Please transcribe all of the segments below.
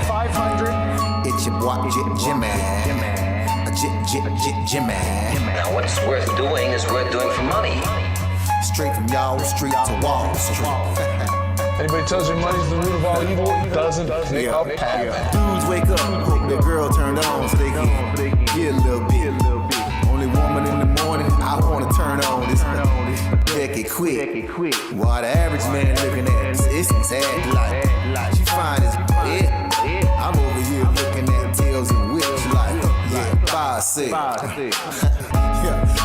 500. It's your boy Jimmy. Jimmy. Now, what's worth doing is worth doing for money. Straight from y'all street to Wall Street. Anybody tells you money's the root of all evil doesn't make up happen. Dudes wake up, hope their girl turned on so they can get a little bit. Only woman in the morning I wanna turn on this Becky quick. While the average man looking at it's sad like she fine as yeah. I'm over here looking at tails and whips like yeah, 5-6.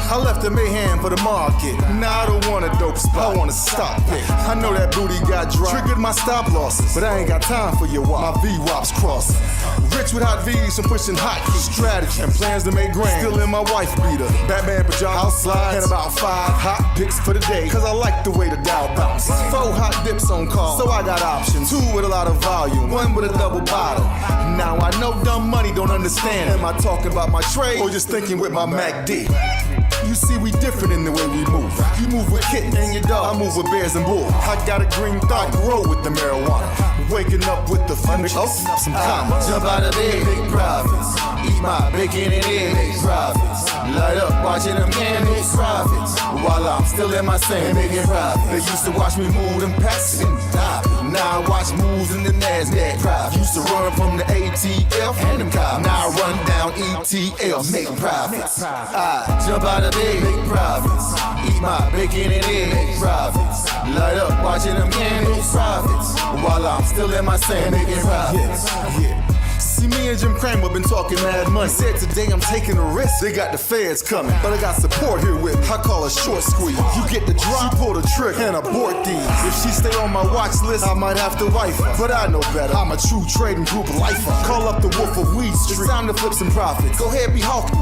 I left the mayhem for the market. Now I don't want a dope spot, I want a stop pick. I know that booty got dry, triggered my stop losses, but I ain't got time for your wop. My V-wops crossing. Rich with hot V's and pushing hot keys. Strategy and plans to make grand. Still in my wife beater, Batman pajamas, house slides, and about 5 hot picks for the day. Cause I like the way the Dow bounce. 4 hot dips on call, so I got options. 2 with a lot of volume, 1 with a double bottle. Now I know dumb money don't understand. Am I talking about my trade or just thinking with my MACD? You see, we different in the way we move. You move with kittens and your dog, I move with bears and bulls. I got a green thought, grow with the marijuana. Waking up with the fun, open up some commas. Jump out of bed, big profits. Eat my bacon and eggs, big profits. Light up, watching them can big profits. While I'm still in my sand, making profits. They used to watch me move them packs and stop. Now I watch moves in the Nasdaq. Profit. Used to run from the ATF and them cops. Now I run down ETL, make profits. I jump out of bed, make profits. Eat my bacon and eggs, make profits. Light up, watching them can make profits. While I'm still in my sand, making profits. Yeah. See, me and Jim Cramer been talking mad money. Said today I'm taking a risk. They got the feds coming, but I got support here with me. I call a short squeeze. You get the drop, she pull the trigger, and abort these. If she stay on my watch list, I might have to wife her. But I know better. I'm a true trading group lifer. Call up the Wolf of Weed Street. It's time to flip some profits. Go ahead, be hawking.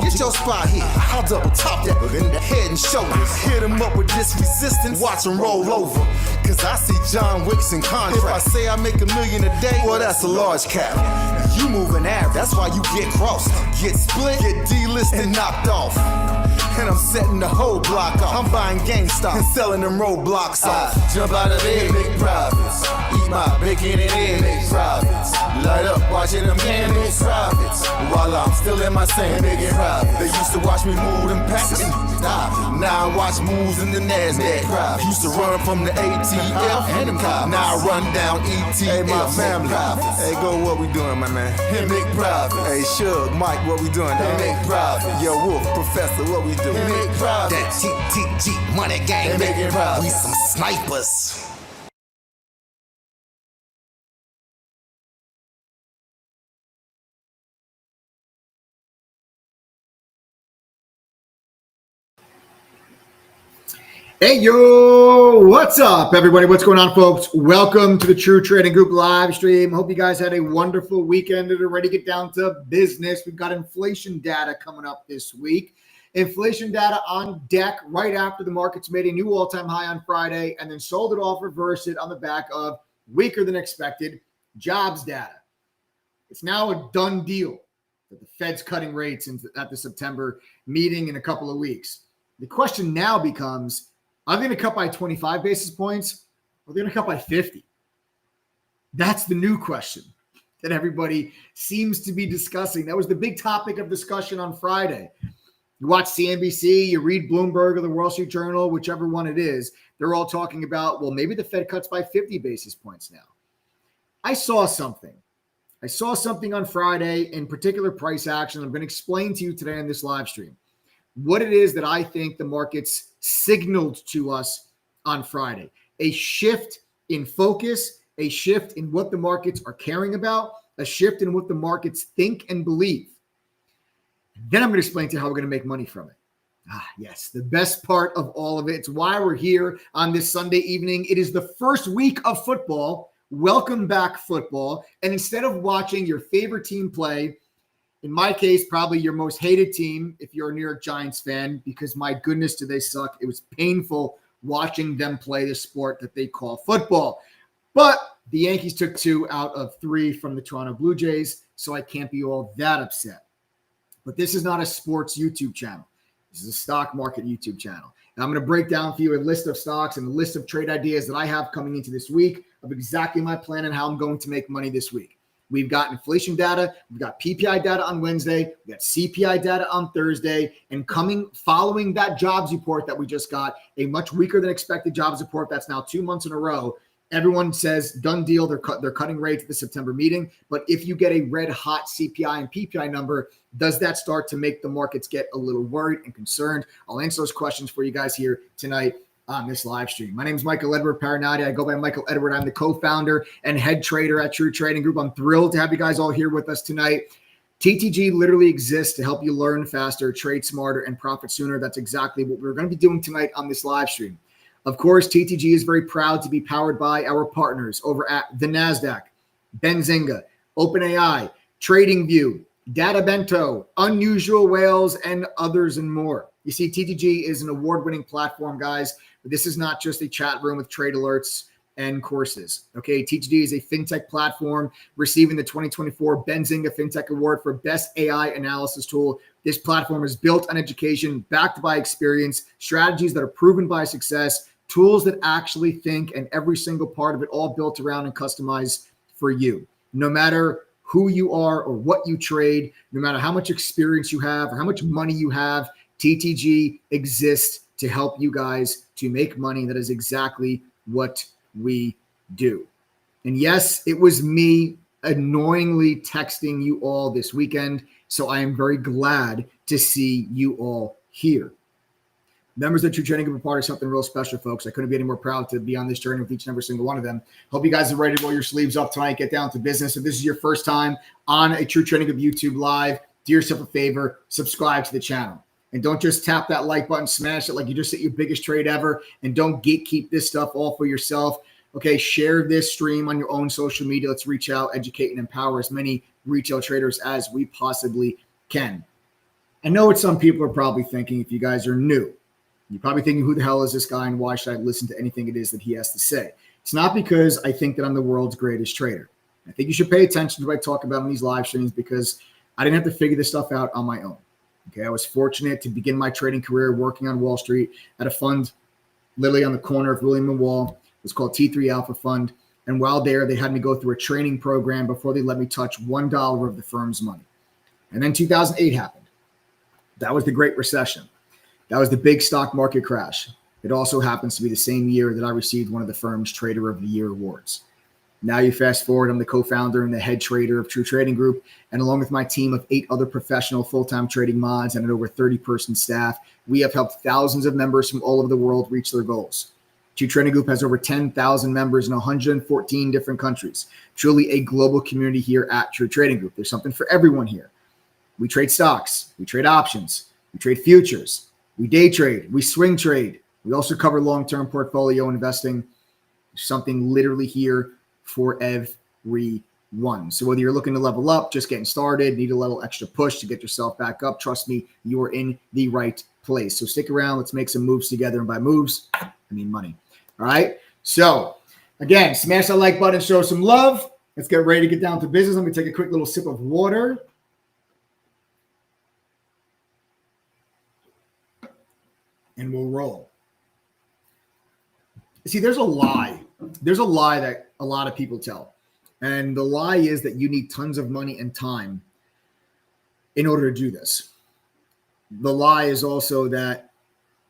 Get your spot here. I'll double top that in the head and shoulders. Hit him up with this resistance. Watch him roll over. Cause I see John Wicks in contract. If I say I make $1 million a day, well, that's a large cap. You moving average, that's why you get crossed. Get split, get delisted, and knocked off. And I'm setting the whole block off. I'm buying GameStop and selling them roadblocks off. Jump out of bed, make profits. Eat my bacon and eggs, make profits. Light up, watching them can make profits. While I'm still in my sand, making profits. They used to watch me move them packs and stop. Now I watch moves in the Nasdaq. Profits. Used to run from the ATF and them cops. Now I run down ETL. Hey, my family. Hey, go, what we doing, my man? Hey, make profits. Hey, Shug, Mike, what we doing? Hey, make profits. Yo, Wolf, Professor, what we doing? Hey, make profits. That TTG money gang, making profits. We some snipers. Hey, yo, what's up, everybody? What's going on, folks? Welcome to the True Trading Group live stream. Hope you guys had a wonderful weekend and are ready to get down to business. We've got inflation data coming up this week. Inflation data on deck right after the markets made a new all-time high on Friday and then sold it off, reversed it on the back of weaker than expected jobs data. It's now a done deal that the Fed's cutting rates at the September meeting in a couple of weeks. The question now becomes, are they going to cut by 25 basis points or are they going to cut by 50? That's the new question that everybody seems to be discussing. That was the big topic of discussion on Friday. You watch CNBC, you read Bloomberg or the Wall Street Journal, whichever one it is, they're all talking about, well, maybe the Fed cuts by 50 basis points now. I saw something on Friday, in particular price action. I'm going to explain to you today on this live stream what it is that I think the markets signaled to us on Friday. A shift in focus, a shift in what the markets are caring about, a shift in what the markets think and believe. Then I'm going to explain to you how we're going to make money from it. Yes, the best part of all of it. It's why we're here on this Sunday evening. It is the first week of football. Welcome back, football. And instead of watching your favorite team play, in my case, probably your most hated team, if you're a New York Giants fan, because my goodness, do they suck. It was painful watching them play the sport that they call football. But the Yankees took 2 out of 3 from the Toronto Blue Jays, so I can't be all that upset. But this is not a sports YouTube channel. This is a stock market YouTube channel. And I'm going to break down for you a list of stocks and a list of trade ideas that I have coming into this week of exactly my plan and how I'm going to make money this week. We've got inflation data. We've got PPI data on Wednesday. We've got CPI data on Thursday. And following that jobs report that we just got, a much weaker than expected jobs report that's now 2 months in a row. Everyone says done deal. They're cutting rates at the September meeting. But if you get a red hot CPI and PPI number, does that start to make the markets get a little worried and concerned? I'll answer those questions for you guys here tonight on this live stream. My name is Michael Edward Parinati. I go by Michael Edward. I'm the co-founder and head trader at True Trading Group. I'm thrilled to have you guys all here with us tonight. TTG literally exists to help you learn faster, trade smarter, and profit sooner. That's exactly what we're going to be doing tonight on this live stream. Of course, TTG is very proud to be powered by our partners over at the Nasdaq, Benzinga, OpenAI, TradingView, DataBento, Unusual Whales, and others and more. You see, TTG is an award-winning platform, guys. But this is not just a chat room with trade alerts and courses. Okay, TTG is a fintech platform receiving the 2024 Benzinga FinTech Award for Best AI Analysis Tool. This platform is built on education, backed by experience, strategies that are proven by success, tools that actually think, and every single part of it all built around and customized for you. No matter who you are or what you trade, no matter how much experience you have or how much money you have, TTG exists to help you guys to make money. That is exactly what we do. And yes, it was me annoyingly texting you all this weekend. So I am very glad to see you all here. Members of the True Trading Group are part of something real special, folks. I couldn't be any more proud to be on this journey with each and every single one of them. Hope you guys are ready to roll your sleeves up tonight, get down to business. If this is your first time on a True Trading Group YouTube live, do yourself a favor, subscribe to the channel. And don't just tap that like button, smash it like you just hit your biggest trade ever. And don't gatekeep this stuff all for yourself. Okay, share this stream on your own social media. Let's reach out, educate, and empower as many retail traders as we possibly can. I know what some people are probably thinking if you guys are new. You're probably thinking, who the hell is this guy and why should I listen to anything it is that he has to say? It's not because I think that I'm the world's greatest trader. I think you should pay attention to what I talk about in these live streams because I didn't have to figure this stuff out on my own. Okay, I was fortunate to begin my trading career working on Wall Street at a fund literally on the corner of William and Wall. It was called T3 Alpha Fund. And while there, they had me go through a training program before they let me touch $1 of the firm's money. And then 2008 happened. That was the Great Recession. That was the big stock market crash. It also happens to be the same year that I received one of the firm's Trader of the Year awards. Now you fast forward, I'm the co-founder and the head trader of True Trading Group. And along with my team of 8 other professional full-time trading mods and an over 30-person staff, we have helped thousands of members from all over the world reach their goals. True Trading Group has over 10,000 members in 114 different countries. Truly a global community here at True Trading Group. There's something for everyone here. We trade stocks. We trade options. We trade futures. We day trade. We swing trade. We also cover long-term portfolio investing. There's something literally here for everyone. So whether you're looking to level up, just getting started, need a little extra push to get yourself back up, trust me, you are in the right place. So stick around. Let's make some moves together. And by moves, I mean money. All right. So again, smash that like button, show some love. Let's get ready to get down to business. Let me take a quick little sip of water. And we'll roll. See, there's a lie. There's a lie that a lot of people tell. And the lie is that you need tons of money and time in order to do this. The lie is also that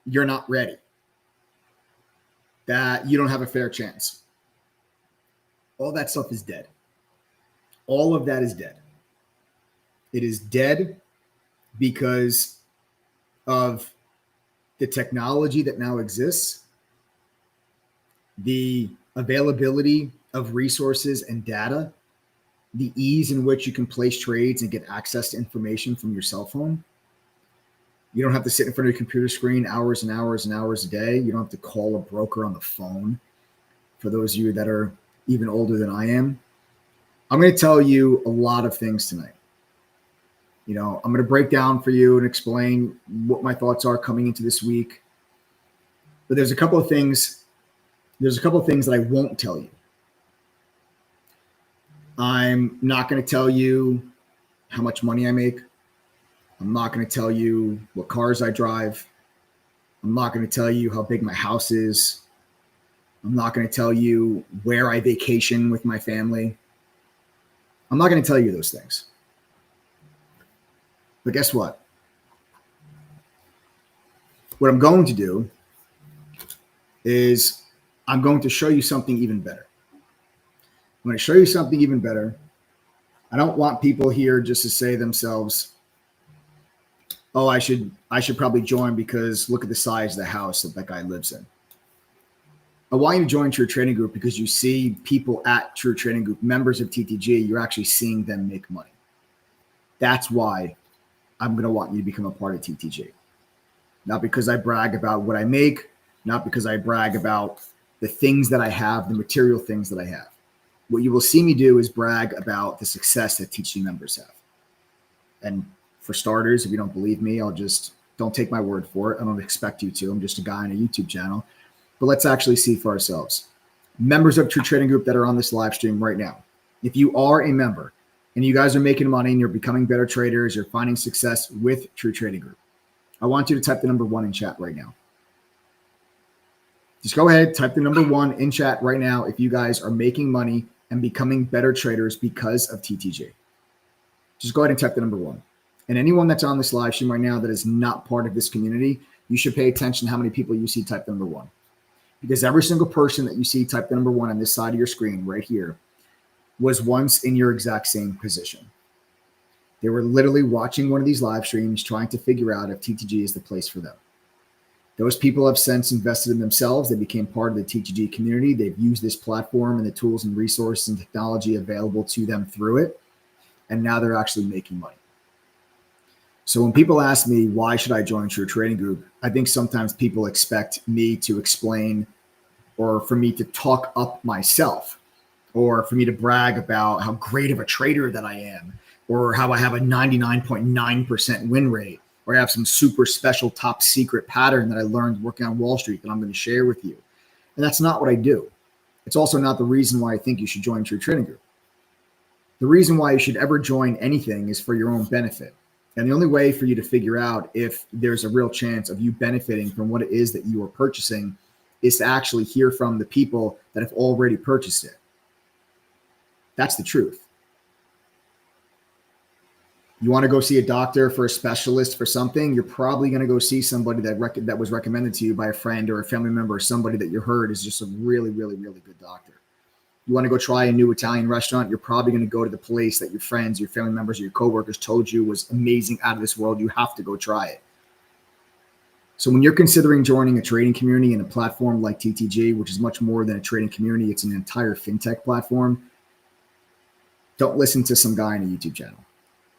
you're not ready, that you don't have a fair chance. All that stuff is dead. All of that is dead. It is dead because of the technology that now exists, the availability of resources and data, the ease in which you can place trades and get access to information from your cell phone. You don't have to sit in front of your computer screen hours and hours and hours a day. You don't have to call a broker on the phone. For those of you that are even older than I am, I'm going to tell you a lot of things tonight. You know, I'm going to break down for you and explain what my thoughts are coming into this week. But there's a couple of things. There's a couple of things that I won't tell you. I'm not going to tell you how much money I make. I'm not going to tell you what cars I drive. I'm not going to tell you how big my house is. I'm not going to tell you where I vacation with my family. I'm not going to tell you those things. But guess what? What I'm going to do is I'm going to show you something even better. I'm going to show you something even better. I don't want people here just to say to themselves, oh, I should probably join because look at the size of the house that guy lives in. I want you to join True Trading Group because you see people at True Trading Group, members of TTG, you're actually seeing them make money. That's why I'm going to want you to become a part of TTG. Not because I brag about what I make, not because I brag about the things that I have, the material things that I have. What you will see me do is brag about the success that TTG members have. And for starters, if you don't believe me, don't take my word for it. I don't expect you to. I'm just a guy on a YouTube channel. But let's actually see for ourselves. Members of True Trading Group that are on this live stream right now. If you are a member and you guys are making money and you're becoming better traders, you're finding success with True Trading Group, I want you to type the number 1 in chat right now. Just go ahead, type the number 1 in chat right now if you guys are making money and becoming better traders because of TTG. Just go ahead and type the number 1. And anyone that's on this live stream right now that is not part of this community, you should pay attention to how many people you see type the number 1. Because every single person that you see type the number 1 on this side of your screen right here was once in your exact same position. They were literally watching one of these live streams trying to figure out if TTG is the place for them. Those people have since invested in themselves. They became part of the TTG community. They've used this platform and the tools and resources and technology available to them through it. And now they're actually making money. So when people ask me, why should I join True Trading Group? I think sometimes people expect me to explain or for me to talk up myself or for me to brag about how great of a trader that I am or how I have a 99.9% win rate or I have some super special top secret pattern that I learned working on Wall Street that I'm going to share with you. And that's not what I do. It's also not the reason why I think you should join True Trading Group. The reason why you should ever join anything is for your own benefit. And the only way for you to figure out if there's a real chance of you benefiting from what it is that you are purchasing is to actually hear from the people that have already purchased it. That's the truth. You want to go see a doctor for a specialist for something, you're probably going to go see somebody that was recommended to you by a friend or a family member or somebody that you heard is just a really, really, really good doctor. You want to go try a new Italian restaurant, you're probably going to go to the place that your friends, your family members, or your coworkers told you was amazing, out of this world. You have to go try it. So when you're considering joining a trading community and a platform like TTG, which is much more than a trading community, it's an entire fintech platform, don't listen to some guy on a YouTube channel.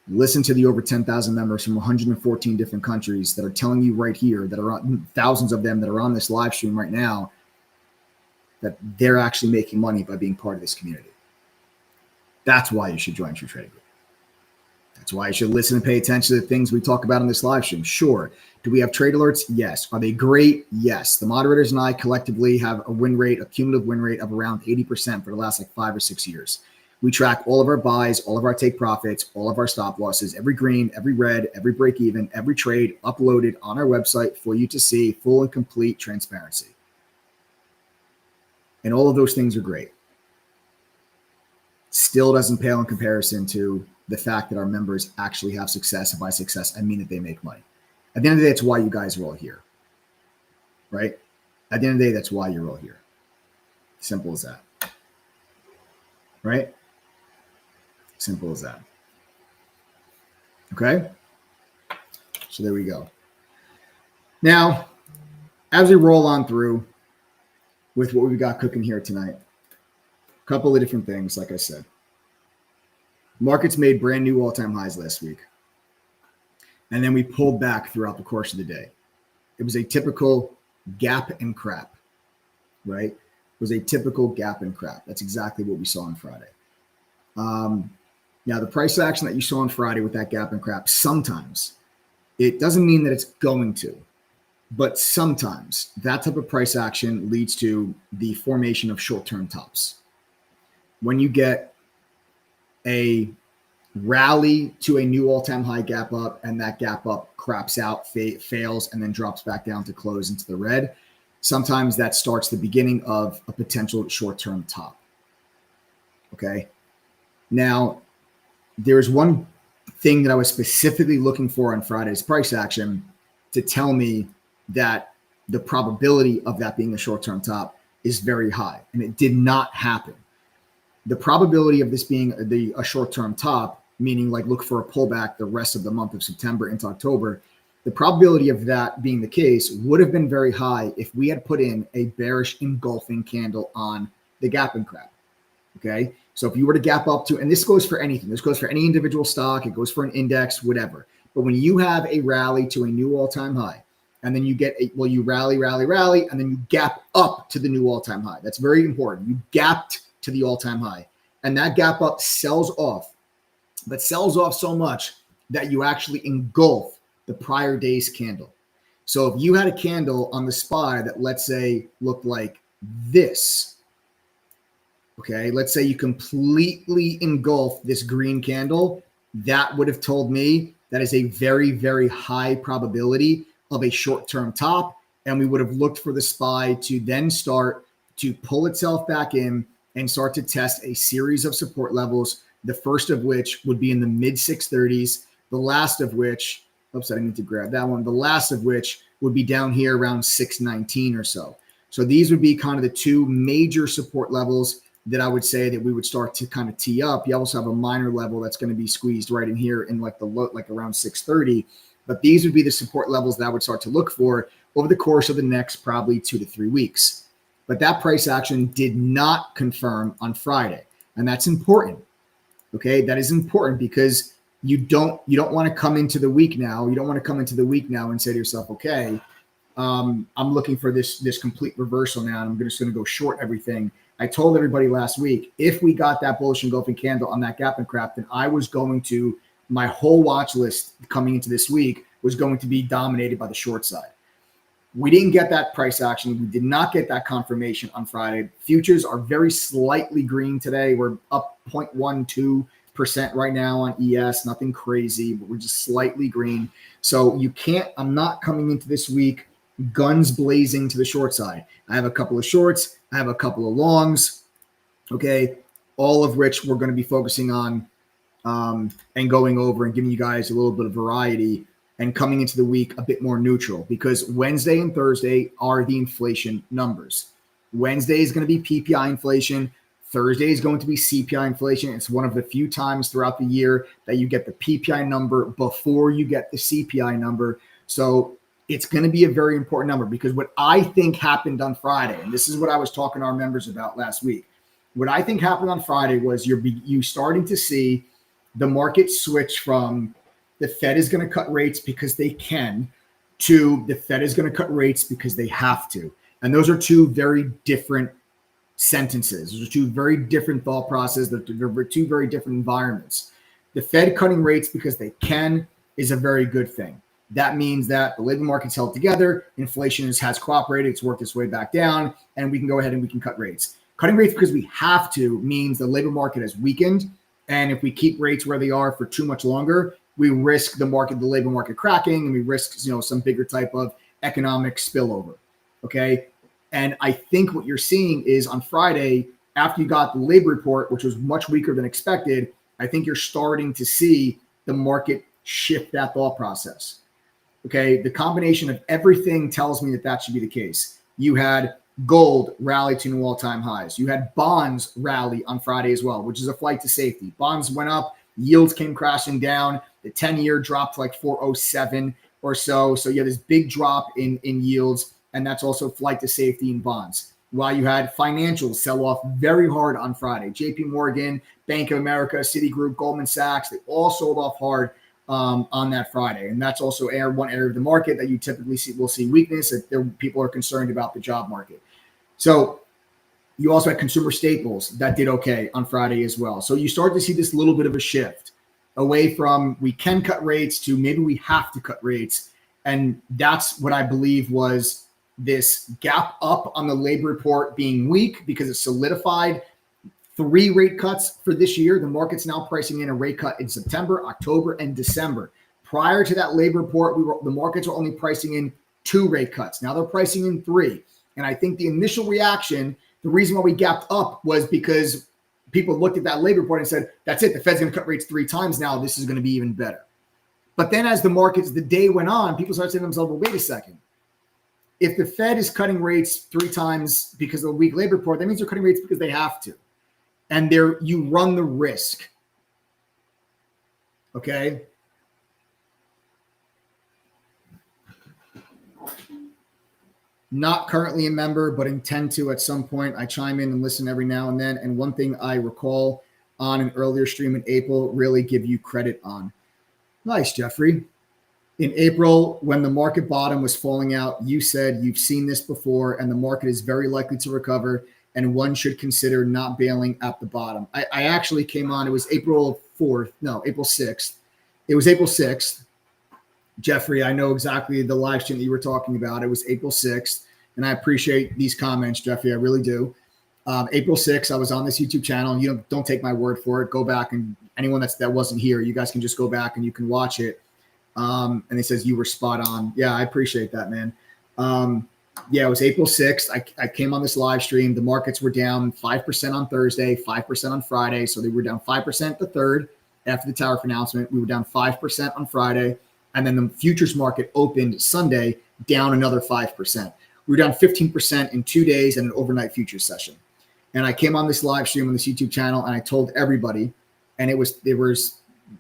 Listen to the over 10,000 members from 114 different countries that are telling you right here, that are on, thousands of them that are on this live stream right now, that they're actually making money by being part of this community. That's why you should join True Trading Group. That's why you should listen and pay attention to the things we talk about on this live stream. Sure. Do we have trade alerts? Yes. Are they great? Yes. The moderators and I collectively have a win rate, a cumulative win rate of around 80% for the last 5 or 6 years. We track all of our buys, all of our take profits, all of our stop losses, every green, every red, every break even, every trade uploaded on our website for you to see, full and complete transparency. And all of those things are great. Still doesn't pale in comparison to the fact that our members actually have success. And by success, I mean that they make money. At the end of the day, it's why you guys are all here, right? At the end of the day, that's why you're all here. Simple as that, right? Simple as that. Okay? So there we go. Now, as we roll on through with what we've got cooking here tonight, a couple of different things, like I said. Markets made brand new all-time highs last week. And then we pulled back throughout the course of the day. It was a typical gap and crap, right? It was a typical gap and crap. That's exactly what we saw on Friday. Now, the price action that you saw on Friday with that gap and crap, sometimes, it doesn't mean that it's going to, but sometimes that type of price action leads to the formation of short-term tops. When you get a rally to a new all-time high gap up and that gap up craps out, fails, and then drops back down to close into the red, sometimes that starts the beginning of a potential short-term top. Okay. Now, there's one thing that I was specifically looking for on Friday's price action to tell me that the probability of that being a short-term top is very high, and it did not happen. The probability of this being a short-term top, meaning like look for a pullback the rest of the month of September into October, the probability of that being the case would have been very high if we had put in a bearish engulfing candle on the gap and crap. Okay. So if you were to gap up to, and this goes for anything, this goes for any individual stock, it goes for an index, whatever. But when you have a rally to a new all-time high, and then you get you rally, and then you gap up to the new all-time high. That's very important. You gapped to the all-time high, and that gap up sells off, but sells off so much that you actually engulf the prior day's candle. So if you had a candle on the SPY that, let's say, looked like this, okay, let's say you completely engulf this green candle, that would have told me that is a very, very high probability of a short-term top, and we would have looked for the SPY to then start to pull itself back in and start to test a series of support levels, the first of which would be in the mid 630s, the last of which, oops, I need to grab that one, the last of which would be down here around 619 or so. So these would be kind of the two major support levels that I would say that we would start to kind of tee up. You also have a minor level that's going to be squeezed right in here in like the low, like around 630. But these would be the support levels that I would start to look for over the course of the next probably 2 to 3 weeks. But that price action did not confirm on Friday. And that's important. Okay. That is important because you don't want to come into the week now. You don't want to come into the week now and say to yourself, okay, I'm looking for this complete reversal now, and I'm just going to go short everything. I told everybody last week, if we got that bullish engulfing candle on that gap and crap, then I was going to, my whole watch list coming into this week was going to be dominated by the short side. We didn't get that price action. We did not get that confirmation on Friday. Futures are very slightly green today. We're up 0.12% right now on ES, nothing crazy, but we're just slightly green. So you can't, I'm not coming into this week guns blazing to the short side. I have a couple of shorts. I have a couple of longs. Okay. All of which we're going to be focusing on and going over and giving you guys a little bit of variety and coming into the week a bit more neutral, because Wednesday and Thursday are the inflation numbers. Wednesday is going to be PPI inflation. Thursday is going to be CPI inflation. It's one of the few times throughout the year that you get the PPI number before you get the CPI number. So it's going to be a very important number, because what I think happened on Friday, and this is what I was talking to our members about last week, what I think happened on Friday was you starting to see the market switch from the Fed is going to cut rates because they can to the Fed is going to cut rates because they have to. And those are two very different sentences. Those are two very different thought processes. They're two very different environments. The Fed cutting rates because they can is a very good thing. That means that the labor market's held together, inflation has cooperated, it's worked its way back down, and we can go ahead and we can cut rates. Cutting rates because we have to means the labor market has weakened, and if we keep rates where they are for too much longer, we risk the labor market cracking, and we risk, some bigger type of economic spillover. Okay. And I think what you're seeing is on Friday, after you got the labor report, which was much weaker than expected, I think you're starting to see the market shift that thought process. Okay. The combination of everything tells me that should be the case. You had gold rally to new all-time highs. You had bonds rally on Friday as well, which is a flight to safety. Bonds went up, yields came crashing down. The 10-year dropped to like 407 or so. So you had this big drop in yields, and that's also flight to safety in bonds. While you had financials sell off very hard on Friday. JP Morgan, Bank of America, Citigroup, Goldman Sachs, they all sold off hard on that Friday. And that's also one area of the market that you typically will see weakness if people are concerned about the job market. So you also had consumer staples that did okay on Friday as well. So you start to see this little bit of a shift away from we can cut rates to maybe we have to cut rates. And that's what I believe was this gap up on the labor report being weak because it solidified 3 rate cuts for this year. The market's now pricing in a rate cut in September, October, and December. Prior to that labor report, the markets were only pricing in 2 rate cuts. Now they're pricing in 3. And I think the initial reaction, the reason why we gapped up was because people looked at that labor report and said, that's it. The Fed's going to cut rates 3 times now. This is going to be even better. But then as the day went on, people started saying to themselves, well, wait a second. If the Fed is cutting rates 3 times because of a weak labor report, that means they're cutting rates because they have to. And you run the risk. Okay. Not currently a member, but intend to at some point. I chime in and listen every now and then. And one thing I recall on an earlier stream in April, really give you credit on. Nice, Jeffrey. In April, when the market bottom was falling out, you said you've seen this before and the market is very likely to recover and one should consider not bailing at the bottom. I actually came on, it was April 6th. It was April 6th. Jeffrey, I know exactly the live stream that you were talking about. It was April 6th, and I appreciate these comments, Jeffrey. I really do. April 6th, I was on this YouTube channel. You don't take my word for it. Go back, and anyone that wasn't here, you guys can just go back and you can watch it. And it says you were spot on. Yeah, I appreciate that, man. Yeah, it was April 6th. I came on this live stream. The markets were down 5% on Thursday, 5% on Friday. So they were down 5% the 3rd after the tariff announcement. We were down 5% on Friday. And then the futures market opened Sunday down another 5%. We were down 15% in 2 days in an overnight futures session. And I came on this live stream on this YouTube channel and I told everybody, and it was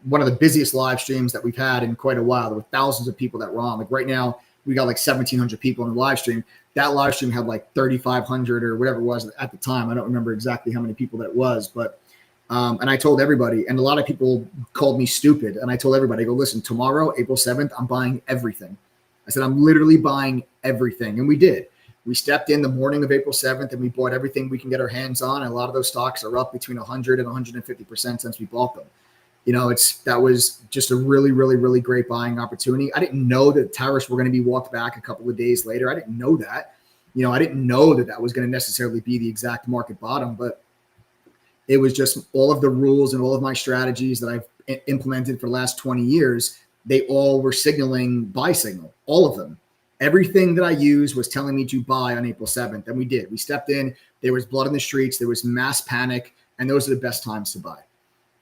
one of the busiest live streams that we've had in quite a while. There were thousands of people that were on. Like right now, we got like 1,700 people in the live stream. That live stream had like 3,500 or whatever it was at the time. I don't remember exactly how many people that was, but and I told everybody, and a lot of people called me stupid. And I told everybody, I go, listen, tomorrow, April 7th, I'm buying everything. I said, I'm literally buying everything. And we did. We stepped in the morning of April 7th and we bought everything we can get our hands on. And a lot of those stocks are up between 100 and 150% since we bought them. You know, that was just a really, really, really great buying opportunity. I didn't know that tariffs were going to be walked back a couple of days later. I didn't know that. You know, I didn't know that was going to necessarily be the exact market bottom, but it was just all of the rules and all of my strategies that I've implemented for the last 20 years. They all were signaling buy signal, all of them. Everything that I used was telling me to buy on April 7th. And we did. We stepped in. There was blood in the streets. There was mass panic. And those are the best times to buy.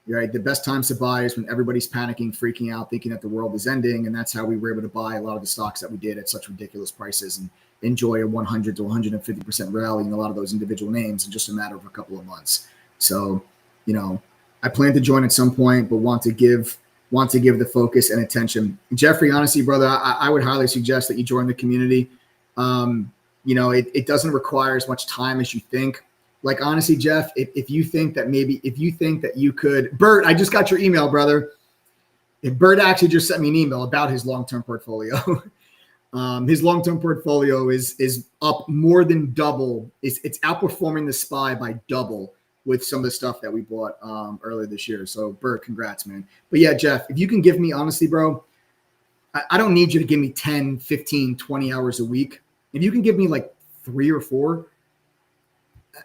Right? The best times to buy is when everybody's panicking, freaking out, thinking that the world is ending. And that's how we were able to buy a lot of the stocks that we did at such ridiculous prices and enjoy a 100 to 150% rally in a lot of those individual names in just a matter of a couple of months. So, you know, I plan to join at some point, but want to give the focus and attention. Jeffrey, honestly, brother, I would highly suggest that you join the community. You know, it doesn't require as much time as you think. Like, honestly, Jeff, if you think that you could, Bert, I just got your email, brother. If Bert actually just sent me an email about his long-term portfolio. His long-term portfolio is up more than double. It's outperforming the SPY by double with some of the stuff that we bought earlier this year. So Bert, congrats, man. But yeah, Jeff, if you can give me, honestly, bro, I don't need you to give me 10, 15, 20 hours a week. If you can give me like 3 or 4,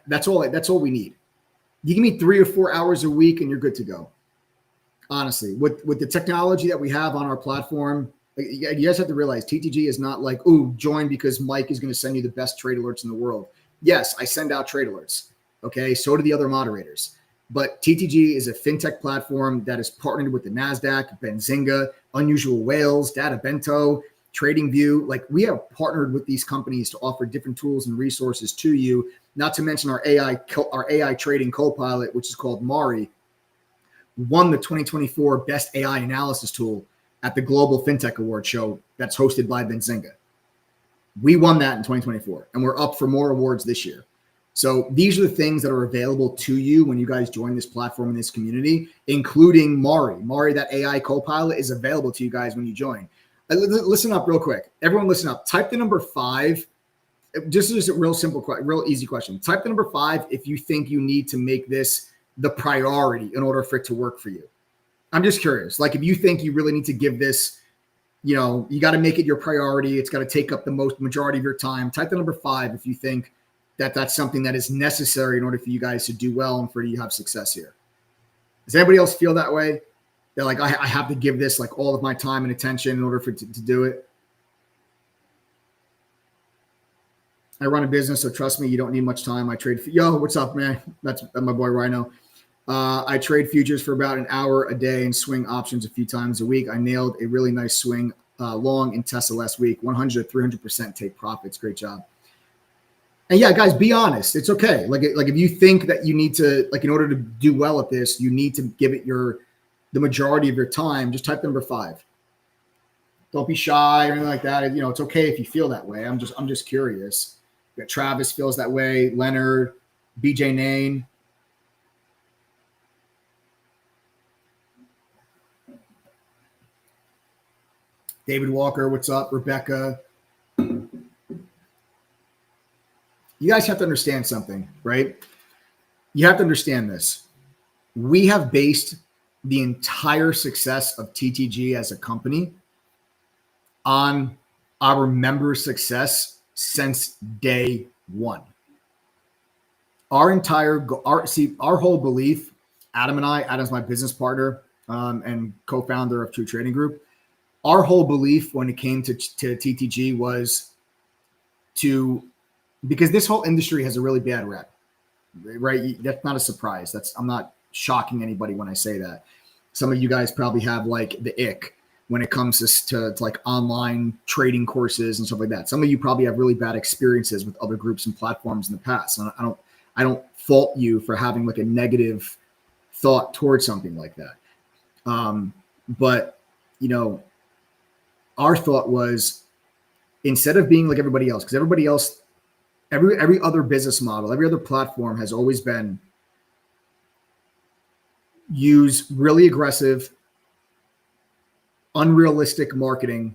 that's all we need. You give me 3 or 4 hours a week and you're good to go. Honestly, with the technology that we have on our platform, you guys have to realize TTG is not like, ooh, join because Mike is going to send you the best trade alerts in the world. Yes, I send out trade alerts. Okay, so do the other moderators. But TTG is a fintech platform that is partnered with the Nasdaq, Benzinga, Unusual Whales, Data Bento, TradingView. Like, we have partnered with these companies to offer different tools and resources to you. Not to mention our AI trading co-pilot, which is called Mari, won the 2024 Best AI Analysis Tool at the Global FinTech Award show that's hosted by Benzinga. We won that in 2024, and we're up for more awards this year. So these are the things that are available to you when you guys join this platform in this community, including Mari. Mari, that AI co-pilot, is available to you guys when you join. Listen up real quick. Everyone listen up. Type the number 5. Just a real simple, real easy question. Type the number 5 if you think you need to make this the priority in order for it to work for you. I'm just curious. Like, if you think you really need to give this, you know, you got to make it your priority. It's got to take up the majority of your time. Type the number 5 if you think that that's something that is necessary in order for you guys to do well and for you to have success here. Does anybody else feel that way? They're like, I have to give this like all of my time and attention in order for to do it. I run a business, so trust me, you don't need much time. I trade. Yo, what's up, man? That's my boy Rhino. I trade futures for about an hour a day and swing options a few times a week. I nailed a really nice swing long in Tesla last week, 100 to 300% take profits. Great job. And yeah, guys, be honest. It's okay. Like if you think that you need to, like, in order to do well at this, you need to give it the majority of your time, just type number 5. Don't be shy or anything like that. You know, it's okay if you feel that way. I'm just curious. You got Travis feels that way. Leonard, BJ Nain. David Walker, what's up? Rebecca. You guys have to understand something, right? You have to understand this. We have based the entire success of TTG as a company on our member success since day one. Our whole belief, Adam's my business partner and co-founder of True Trading Group. Our whole belief when it came to TTG was because this whole industry has a really bad rep, right? That's not a surprise. I'm not shocking anybody when I say that. Some of you guys probably have like the ick when it comes to like online trading courses and stuff like that. Some of you probably have really bad experiences with other groups and platforms in the past. And I don't fault you for having like a negative thought towards something like that. But you know, our thought was, instead of being like everybody else, because everybody else, every other business model, every other platform has always been use really aggressive, unrealistic marketing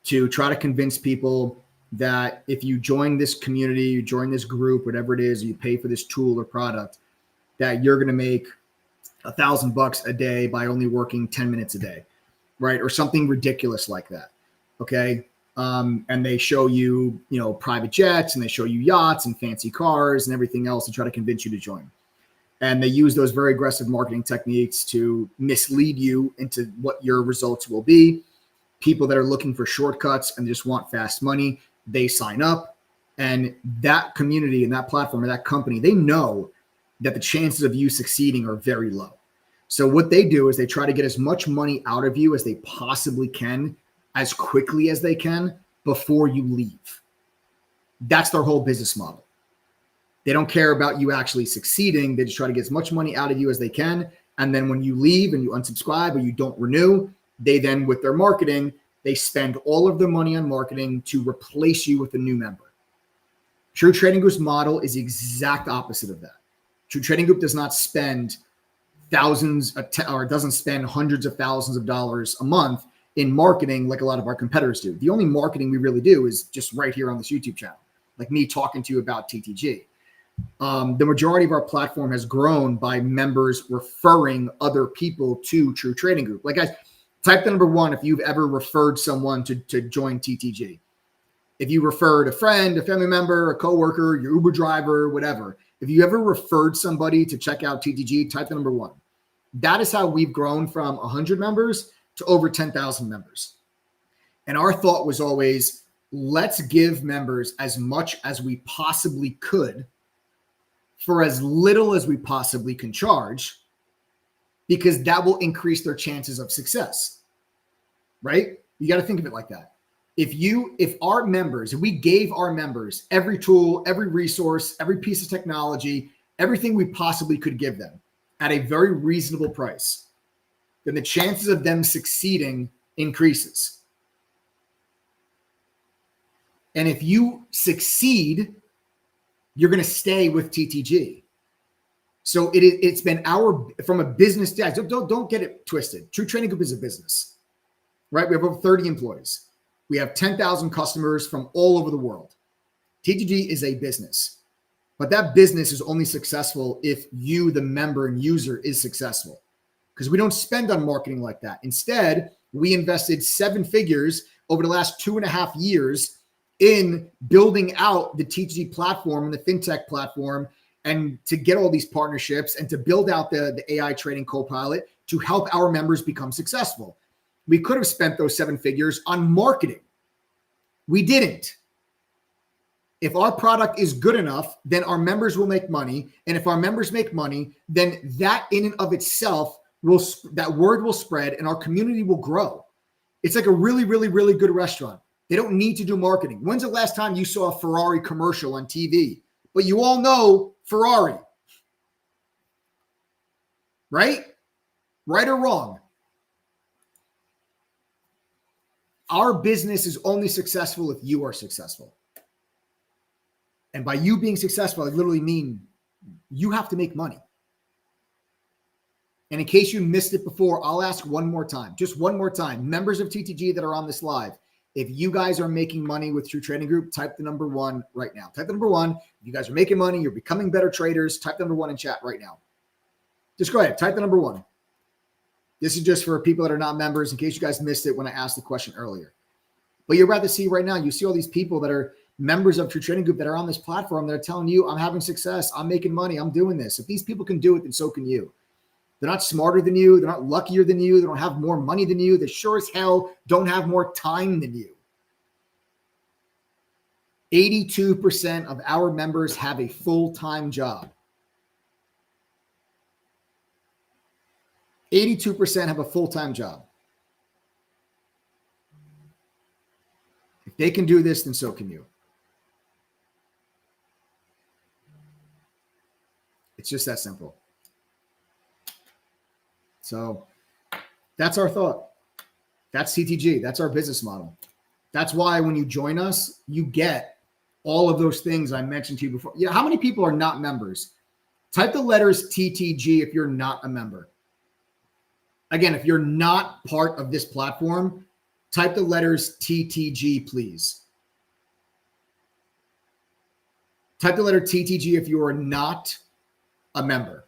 to try to convince people that if you join this community, you join this group, whatever it is, you pay for this tool or product, that you're going to make $1,000 a day by only working 10 minutes a day, right? Or something ridiculous like that. Okay. And they show you, private jets, and they show you yachts and fancy cars and everything else to try to convince you to join. And they use those very aggressive marketing techniques to mislead you into what your results will be. People that are looking for shortcuts and just want fast money, they sign up. And that community and that platform or that company, they know that the chances of you succeeding are very low. So what they do is they try to get as much money out of you as they possibly can, as quickly as they can, before you leave. That's their whole business model. They don't care about you actually succeeding. They just try to get as much money out of you as they can. And then when you leave and you unsubscribe or you don't renew, they then, with their marketing, they spend all of their money on marketing to replace you with a new member. True Trading Group's model is the exact opposite of that. True Trading Group does not spend doesn't spend hundreds of thousands of dollars a month in marketing like a lot of our competitors do. The only marketing we really do is just right here on this YouTube channel, like me talking to you about TTG. The majority of our platform has grown by members referring other people to True Trading Group. Like, guys, type the number 1 if you've ever referred someone to join TTG. If you referred a friend, a family member, a coworker, your Uber driver, whatever. If you ever referred somebody to check out TTG, type the number 1. That is how we've grown from 100 members to over 10,000 members. And our thought was always, let's give members as much as we possibly could for as little as we possibly can charge, because that will increase their chances of success, right? You got to think of it like that. If we gave our members every tool, every resource, every piece of technology, everything we possibly could give them at a very reasonable price, then the chances of them succeeding increases. And if you succeed, you're going to stay with TTG. So it's been from a business side. Don't get it twisted. True Trading Group is a business, right? We have over 30 employees. We have 10,000 customers from all over the world. TTG is a business, but that business is only successful if you, the member and user, is successful, because we don't spend on marketing like that. Instead, we invested 7 figures over the last 2.5 years in building out the TTG platform and the FinTech platform, and to get all these partnerships and to build out the AI trading co-pilot to help our members become successful. We could have spent those 7 figures on marketing. We didn't. If our product is good enough, then our members will make money. And if our members make money, then that in and of itself that word will spread and our community will grow. It's like a really, really, really good restaurant. They don't need to do marketing. When's the last time you saw a Ferrari commercial on TV? But you all know Ferrari, right? Right or wrong? Our business is only successful if you are successful. And by you being successful, I literally mean you have to make money. And in case you missed it before, I'll ask one more time, just one more time. Members of TTG that are on this live, if you guys are making money with True Trading Group, type the number 1 right now. Type the number 1. If you guys are making money, you're becoming better traders, type the number 1 in chat right now. Just go ahead, type the number 1. This is just for people that are not members in case you guys missed it when I asked the question earlier. But you're about to see right now, you see all these people that are members of True Trading Group that are on this platform that are telling you, I'm having success, I'm making money, I'm doing this. If these people can do it, then so can you. They're not smarter than you. They're not luckier than you. They don't have more money than you. They sure as hell don't have more time than you. 82% of our members have a full-time job. 82% have a full-time job. If they can do this, then so can you. It's just that simple. So that's our thought. That's TTG. That's our business model. That's why when you join us, you get all of those things I mentioned to you before. Yeah, how many people are not members? Type the letters TTG if you're not a member. Again, if you're not part of this platform, type the letters TTG, please. Type the letter TTG if you are not a member.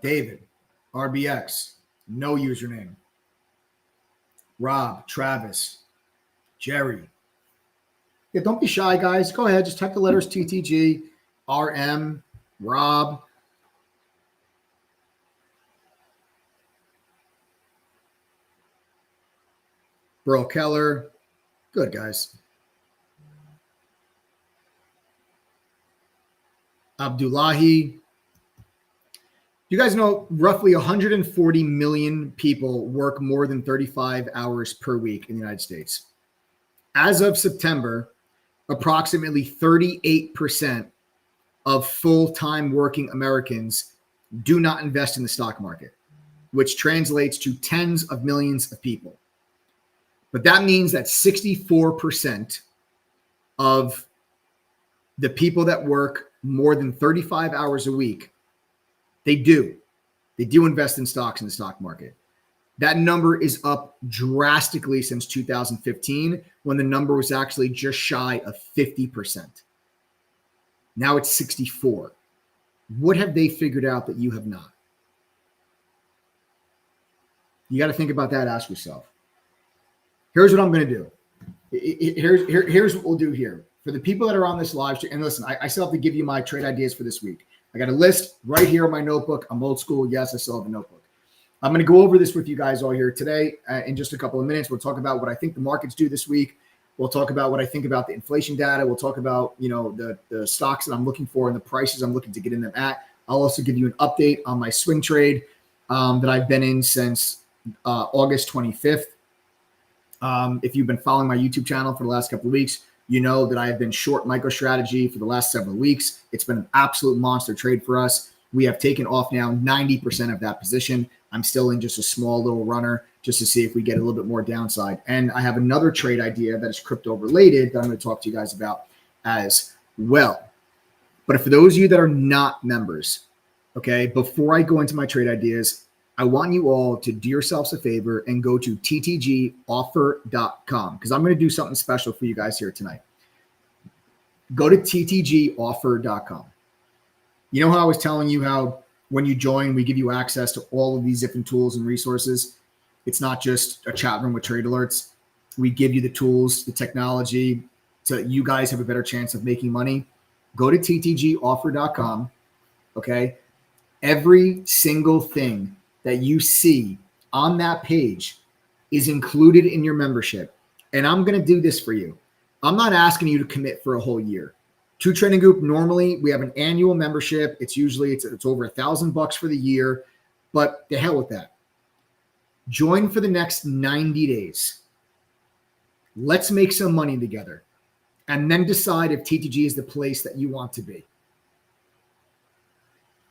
David, RBX, no username. Rob, Travis, Jerry. Yeah, don't be shy, guys. Go ahead. Just type the letters TTG, RM, Rob. Burl Keller. Good, guys. Abdullahi. You guys know roughly 140 million people work more than 35 hours per week in the United States. As of September, approximately 38% of full-time working Americans do not invest in the stock market, which translates to tens of millions of people. But that means that 64% of the people that work more than 35 hours a week, they do invest in stocks in the stock market. That number is up drastically since 2015, when the number was actually just shy of 50%. Now it's 64. What have they figured out that you have not? You got to think about that. Ask yourself. Here's what I'm going to do. Here's what we'll do here. For the people that are on this live stream, and listen, I still have to give you my trade ideas for this week. I got a list right here in my notebook. I'm old school. Yes, I still have a notebook. I'm going to go over this with you guys all here today in just a couple of minutes. We'll talk about what I think the markets do this week. We'll talk about what I think about the inflation data. We'll talk about, the stocks that I'm looking for and the prices I'm looking to get in them at. I'll also give you an update on my swing trade that I've been in since August 25th. If you've been following my YouTube channel for the last couple of weeks, you know that I have been short MicroStrategy for the last several weeks. It's been an absolute monster trade for us. We have taken off now 90% of that position. I'm still in just a small little runner just to see if we get a little bit more downside. And I have another trade idea that is crypto related that I'm going to talk to you guys about as well. But for those of you that are not members, okay, before I go into my trade ideas, I want you all to do yourselves a favor and go to ttgoffer.com because I'm going to do something special for you guys here tonight. Go to ttgoffer.com. You know how I was telling you how when you join, we give you access to all of these different tools and resources? It's not just a chat room with trade alerts. We give you the tools, the technology, so that you guys have a better chance of making money. Go to ttgoffer.com. Okay. Every single thing that you see on that page is included in your membership. And I'm going to do this for you. I'm not asking you to commit for a whole year. True Trading Group, normally we have an annual membership. It's usually it's over $1,000 for the year, but the hell with that. Join for the next 90 days. Let's make some money together and then decide if TTG is the place that you want to be.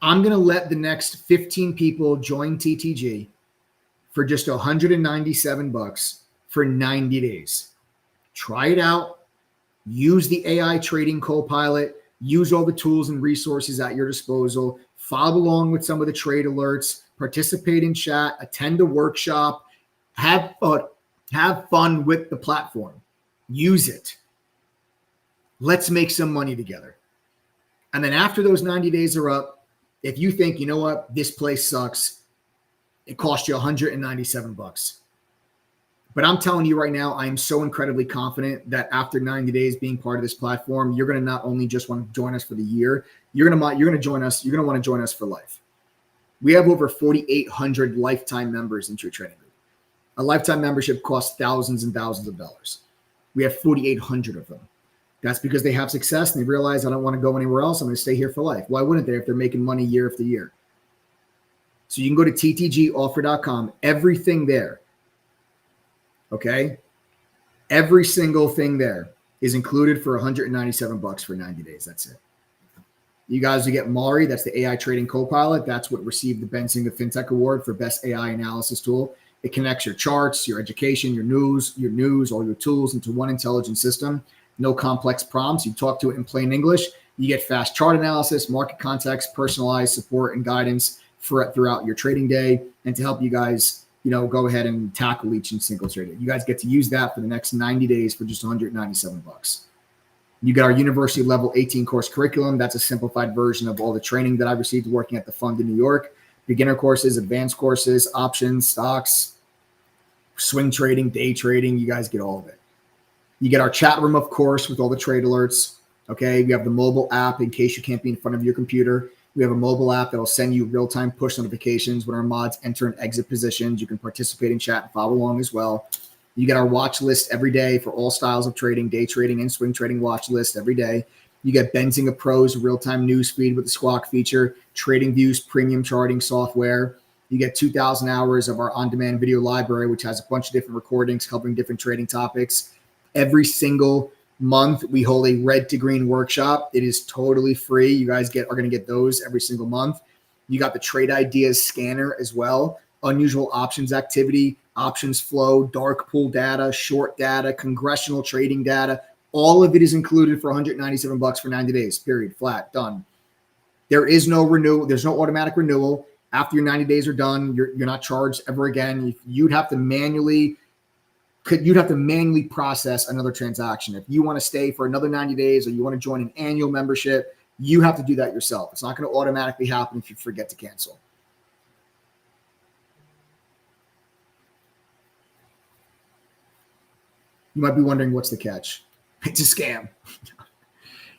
I'm going to let the next 15 people join TTG for just $197 for 90 days. Try it out. Use the AI trading co-pilot. Use all the tools and resources at your disposal. Follow along with some of the trade alerts. Participate in chat. Attend a workshop. Have fun with the platform. Use it. Let's make some money together. And then after those 90 days are up, if you think, you know what, this place sucks, it cost you $197. But I'm telling you right now, I am so incredibly confident that after 90 days being part of this platform, you're going to not only just want to join us for the year, you're going to join us. You're going to want to join us for life. We have over 4,800 lifetime members in True Trading Group. A lifetime membership costs thousands and thousands of dollars. We have 4,800 of them. That's because they have success and they realize I don't want to go anywhere else. I'm going to stay here for life. Why wouldn't they if they're making money year after year? So you can go to ttgoffer.com. Everything there. Okay. Every single thing there is included for $197 for 90 days. That's it. You guys will get Mari. That's the AI trading co-pilot. That's what received the Benzinga FinTech Award for best AI analysis tool. It connects your charts, your education, your news, all your tools into one intelligent system. No complex prompts. You talk to it in plain English. You get fast chart analysis, market context, personalized support and guidance throughout your trading day, and to help you guys, go ahead and tackle each and single trade. You guys get to use that for the next 90 days for just $197. You get our university level 18 course curriculum. That's a simplified version of all the training that I received working at the fund in New York. Beginner courses, advanced courses, options, stocks, swing trading, day trading. You guys get all of it. You get our chat room, of course, with all the trade alerts. Okay. We have the mobile app in case you can't be in front of your computer. We have a mobile app that will send you real-time push notifications when our mods enter and exit positions. You can participate in chat and follow along as well. You get our watch list every day for all styles of trading, day trading and swing trading watch list every day. You get Benzinga Pro's real-time news feed with the Squawk feature, Trading Views premium charting software. You get 2,000 hours of our on-demand video library, which has a bunch of different recordings covering different trading topics. Every single month, we hold a red to green workshop. It is totally free. You guys are going to get those every single month. You got the trade ideas scanner as well. Unusual options activity, options flow, dark pool data, short data, congressional trading data. All of it is included for $197 for 90 days, period, flat, done. There is no renewal. There's no automatic renewal. After your 90 days are done, you're not charged ever again. You'd have to manually process another transaction. If you want to stay for another 90 days or you want to join an annual membership, you have to do that yourself. It's not going to automatically happen if you forget to cancel. You might be wondering, what's the catch? It's a scam.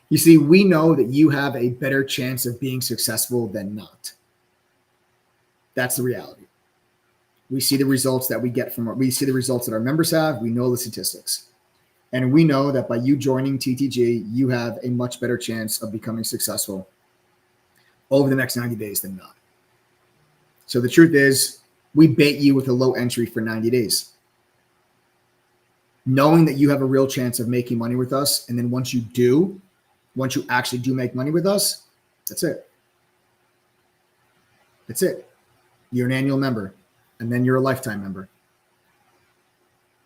You see, we know that you have a better chance of being successful than not. That's the reality. We see the results that we see the results that our members have. We know the statistics. And we know that by you joining TTG, you have a much better chance of becoming successful over the next 90 days than not. So the truth is, we bait you with a low entry for 90 days. Knowing that you have a real chance of making money with us. And then once you actually do make money with us, that's it. That's it. You're an annual member. And then you're a lifetime member.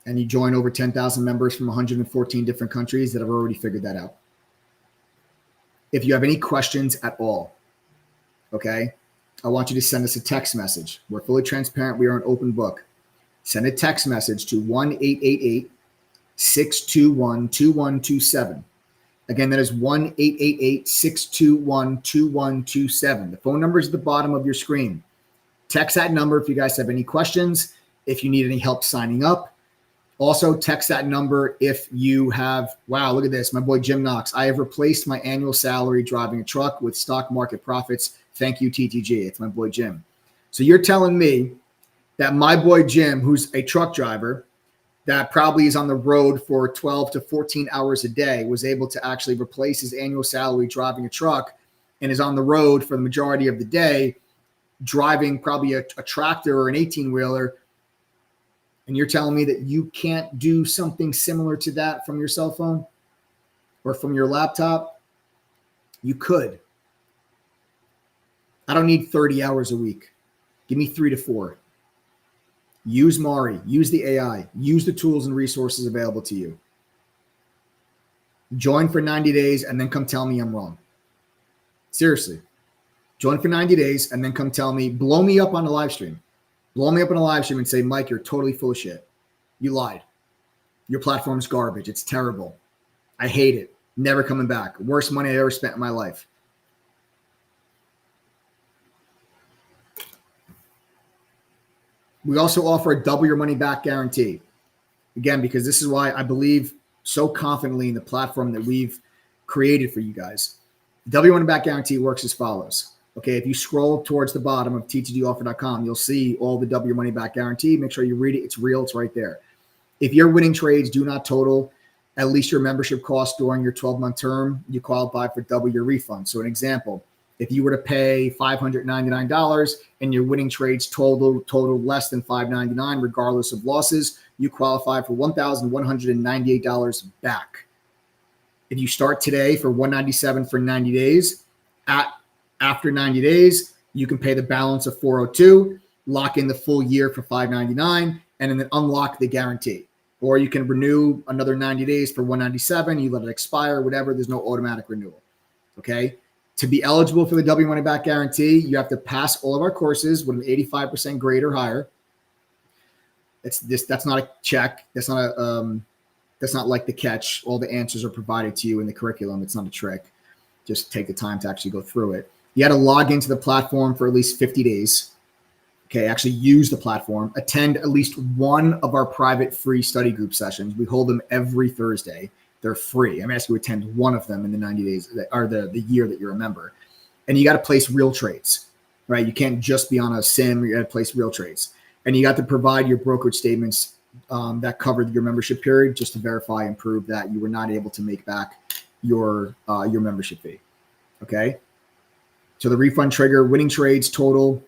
And you join over 10,000 members from 114 different countries that have already figured that out. If you have any questions at all, okay, I want you to send us a text message. We're fully transparent. We are an open book. Send a text message to 1-888-621-2127. Again, that is 1-888-621-2127. The phone number is at the bottom of your screen. Text that number if you guys have any questions, if you need any help signing up, Also, text that number if you have, wow, look at this. My boy Jim Knox. I have replaced my annual salary driving a truck with stock market profits. Thank you, TTG. It's my boy Jim. So you're telling me that my boy Jim, who's a truck driver, that probably is on the road for 12 to 14 hours a day, was able to actually replace his annual salary driving a truck and is on the road for the majority of the day, driving probably a tractor or an 18-wheeler. And you're telling me that you can't do something similar to that from your cell phone or from your laptop? You could. I don't need 30 hours a week. Give me 3 to 4. Use Mari, use the AI, use the tools and resources available to you. Join for 90 days and then come tell me I'm wrong. Seriously. Join for 90 days and then come tell me, blow me up on a live stream. Blow me up on a live stream and say, Mike, you're totally full of shit. You lied. Your platform's garbage. It's terrible. I hate it. Never coming back. Worst money I ever spent in my life. We also offer a double your money back guarantee. Again, because this is why I believe so confidently in the platform that we've created for you guys. The double your money back guarantee works as follows. Okay, if you scroll towards the bottom of ttgoffer.com, you'll see all the double your money back guarantee. Make sure you read it. It's real. It's right there. If your winning trades do not total at least your membership cost during your 12-month term, you qualify for double your refund. So an example, if you were to pay $599 and your winning trades total less than $599, regardless of losses, you qualify for $1,198 back. If you start today for $197 for 90 days, after 90 days, you can pay the balance of $402, lock in the full year for $599, and then unlock the guarantee. Or you can renew another 90 days for $197. You let it expire, whatever. There's no automatic renewal. Okay. To be eligible for the W Money Back Guarantee, you have to pass all of our courses with an 85% grade or higher. That's not a check. That's not like the catch. All the answers are provided to you in the curriculum. It's not a trick. Just take the time to actually go through it. You had to log into the platform for at least 50 days. Okay, actually use the platform. Attend at least one of our private free study group sessions. We hold them every Thursday. They're free. I'm asking you to attend one of them in the 90 days or the year that you're a member. And you got to place real trades, right? You can't just be on a sim. You got to place real trades. And you got to provide your brokerage statements that covered your membership period just to verify and prove that you were not able to make back your membership fee. Okay. So the refund trigger, winning trades total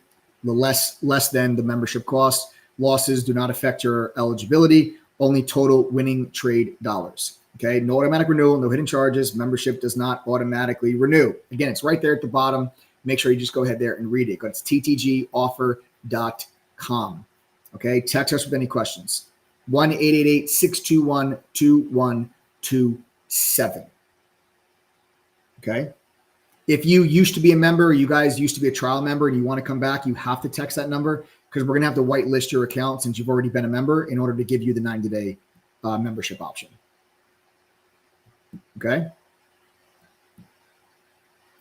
the less than the membership cost. Losses do not affect your eligibility. Only total winning trade dollars. Okay. No automatic renewal, no hidden charges. Membership does not automatically renew. Again, it's right there at the bottom. Make sure you just go ahead there and read it. It's ttgoffer.com. Okay. Text us with any questions. 1-888-621-2127. Okay. If you used to be a member, or you guys used to be a trial member and you want to come back, you have to text that number because we're going to have to whitelist your account since you've already been a member in order to give you the 90-day membership option. Okay.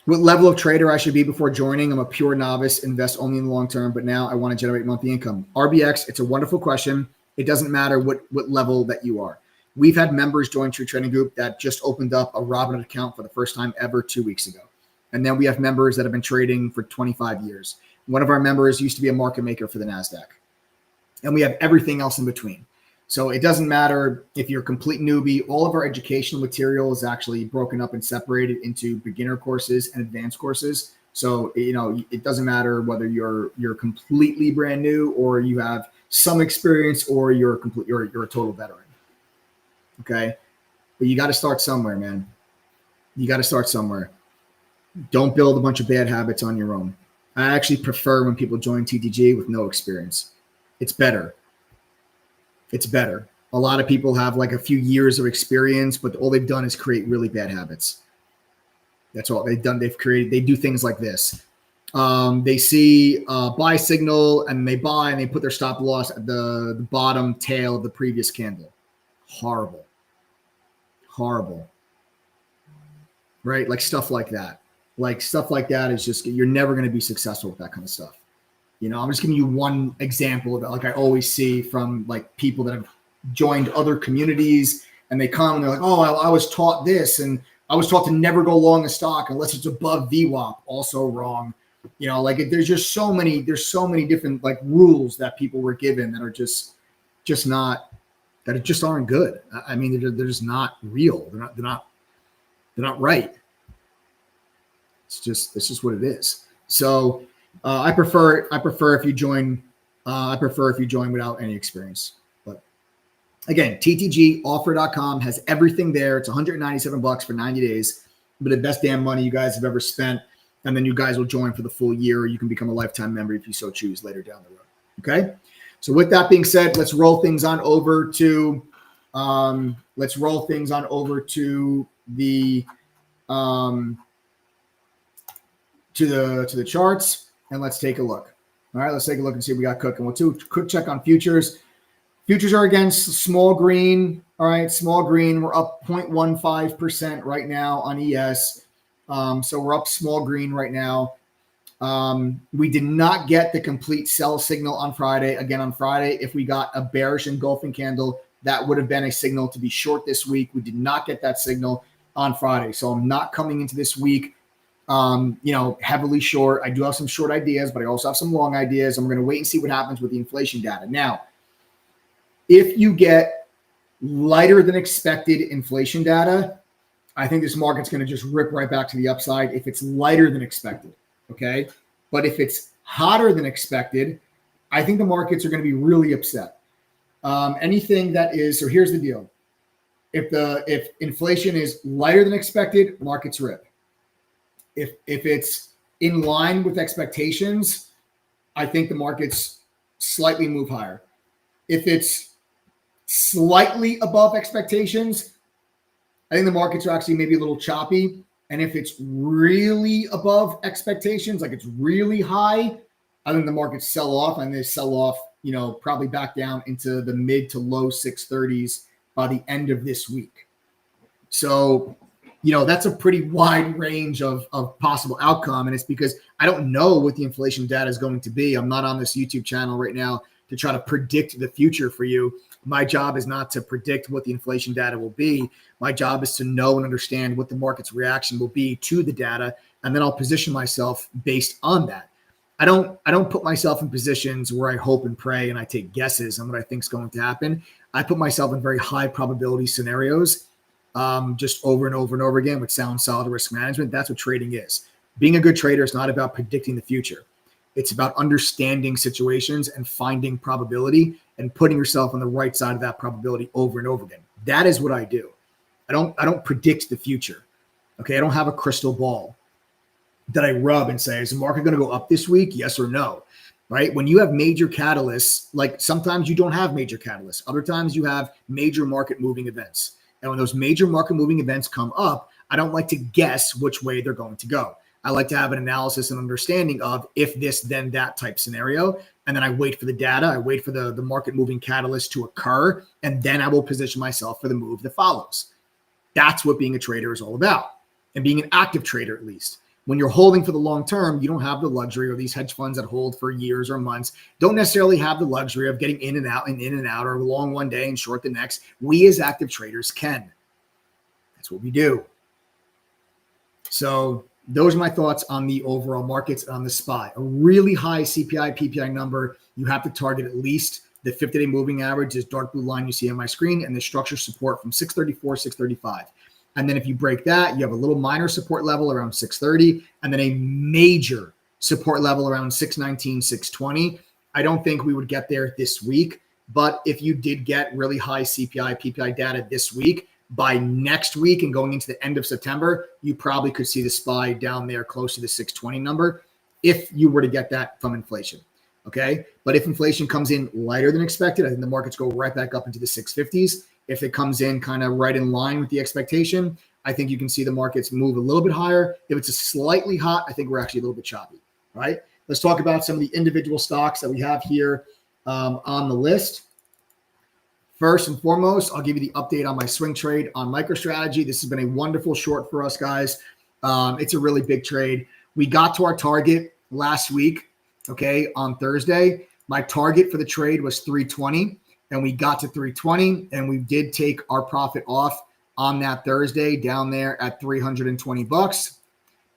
What level of trader I should be before joining? I'm a pure novice, invest only in the long term, but now I want to generate monthly income. RBX, it's a wonderful question. It doesn't matter what level that you are. We've had members join True Trading Group that just opened up a Robinhood account for the first time ever 2 weeks ago. And then we have members that have been trading for 25 years. One of our members used to be a market maker for the Nasdaq. And we have everything else in between. So it doesn't matter if you're a complete newbie. All of our educational material is actually broken up and separated into beginner courses and advanced courses. So, it doesn't matter whether you're completely brand new or you have some experience or you're a total veteran. Okay. But you got to start somewhere, man. You got to start somewhere. Don't build a bunch of bad habits on your own. I actually prefer when people join TTG with no experience. It's better. It's better. A lot of people have like a few years of experience, but all they've done is create really bad habits. That's all they've done. They do things like this. They see buy signal and they buy and they put their stop loss at the bottom tail of the previous candle. Horrible. Right? Like stuff like that. Like stuff like that is just, you're never going to be successful with that kind of stuff. I'm just giving you one example that like I always see from like people that have joined other communities, and they come and they're like, oh, I was taught this, and I was taught to never go long a stock unless it's above VWAP. Also wrong. Like there's just so many different like rules that people were given that are just not, that just aren't good. I mean, they're just not real. They're not right. It's just what it is. So I prefer if you join without any experience. But again, TTGoffer.com has everything there. It's $197 for 90 days, but the best damn money you guys have ever spent. And then you guys will join for the full year, or you can become a lifetime member if you so choose later down the road. Okay. So with that being said, let's roll things on over to the to the charts, and let's take a look. All right, let's take a look and see what we got cooking. We'll do a quick check on futures. Futures are against small green. All right, small green. We're up 0.15% right now on ES. So we're up small green right now. We did not get the complete sell signal on Friday. Again, on Friday, if we got a bearish engulfing candle, that would have been a signal to be short this week. We did not get that signal on Friday. So I'm not coming into this week, heavily short. I do have some short ideas, but I also have some long ideas. I'm going to wait and see what happens with the inflation data. Now, if you get lighter than expected inflation data, I think this market's going to just rip right back to the upside if it's lighter than expected. Okay. But if it's hotter than expected, I think the markets are going to be really upset. Anything that is, so here's the deal. If inflation is lighter than expected, markets rip. If it's in line with expectations, I think the markets slightly move higher. If it's slightly above expectations, I think the markets are actually maybe a little choppy. And if it's really above expectations, like it's really high, I think the markets sell off, and they sell off, probably back down into the mid to low 630s by the end of this week. So, that's a pretty wide range of possible outcome. And it's because I don't know what the inflation data is going to be. I'm not on this YouTube channel right now to try to predict the future for you. My job is not to predict what the inflation data will be. My job is to know and understand what the market's reaction will be to the data, and then I'll position myself based on that. I don't put myself in positions where I hope and pray and I take guesses on what I think is going to happen. I put myself in very high probability scenarios, just over and over and over again with sound, solid risk management. That's what trading is. Being a good trader is not about predicting the future. It's about understanding situations and finding probability and putting yourself on the right side of that probability over and over again. That is what I do. I don't predict the future. Okay. I don't have a crystal ball that I rub and say, is the market going to go up this week? Yes or no. Right. When you have major catalysts, like sometimes you don't have major catalysts. Other times you have major market moving events. And when those major market moving events come up, I don't like to guess which way they're going to go. I like to have an analysis and understanding of if this, then that type scenario. And then I wait for the data. I wait for the market moving catalyst to occur. And then I will position myself for the move that follows. That's what being a trader is all about. And being an active trader, at least. When you're holding for the long term, you don't have the luxury, or these hedge funds that hold for years or months don't necessarily have the luxury of getting in and out, or long one day and short the next. We as active traders can. That's what we do. So those are my thoughts on the overall markets, on the SPY. A really high CPI PPI number. You have to target at least the 50-day moving average, this dark blue line you see on my screen, and the structure support from 634, 635. And then if you break that, you have a little minor support level around 630, and then a major support level around 619, 620. I don't think we would get there this week, but if you did get really high CPI PPI data this week, by next week and going into the end of September, you probably could see the SPY down there close to the 620 number if you were to get that from inflation. Okay. But if inflation comes in lighter than expected, I think the markets go right back up into the 650s. If it comes in kind of right in line with the expectation, I think you can see the markets move a little bit higher. If it's a slightly hot, I think we're actually a little bit choppy. All right. Let's talk about some of the individual stocks that we have here on the list. First and foremost, I'll give you the update on my swing trade on MicroStrategy. This has been a wonderful short for us, guys. It's a really big trade. We got to our target last week, okay, on Thursday. My target for the trade was 320. and we got to 320, and we did take our profit off on that Thursday down there at $320.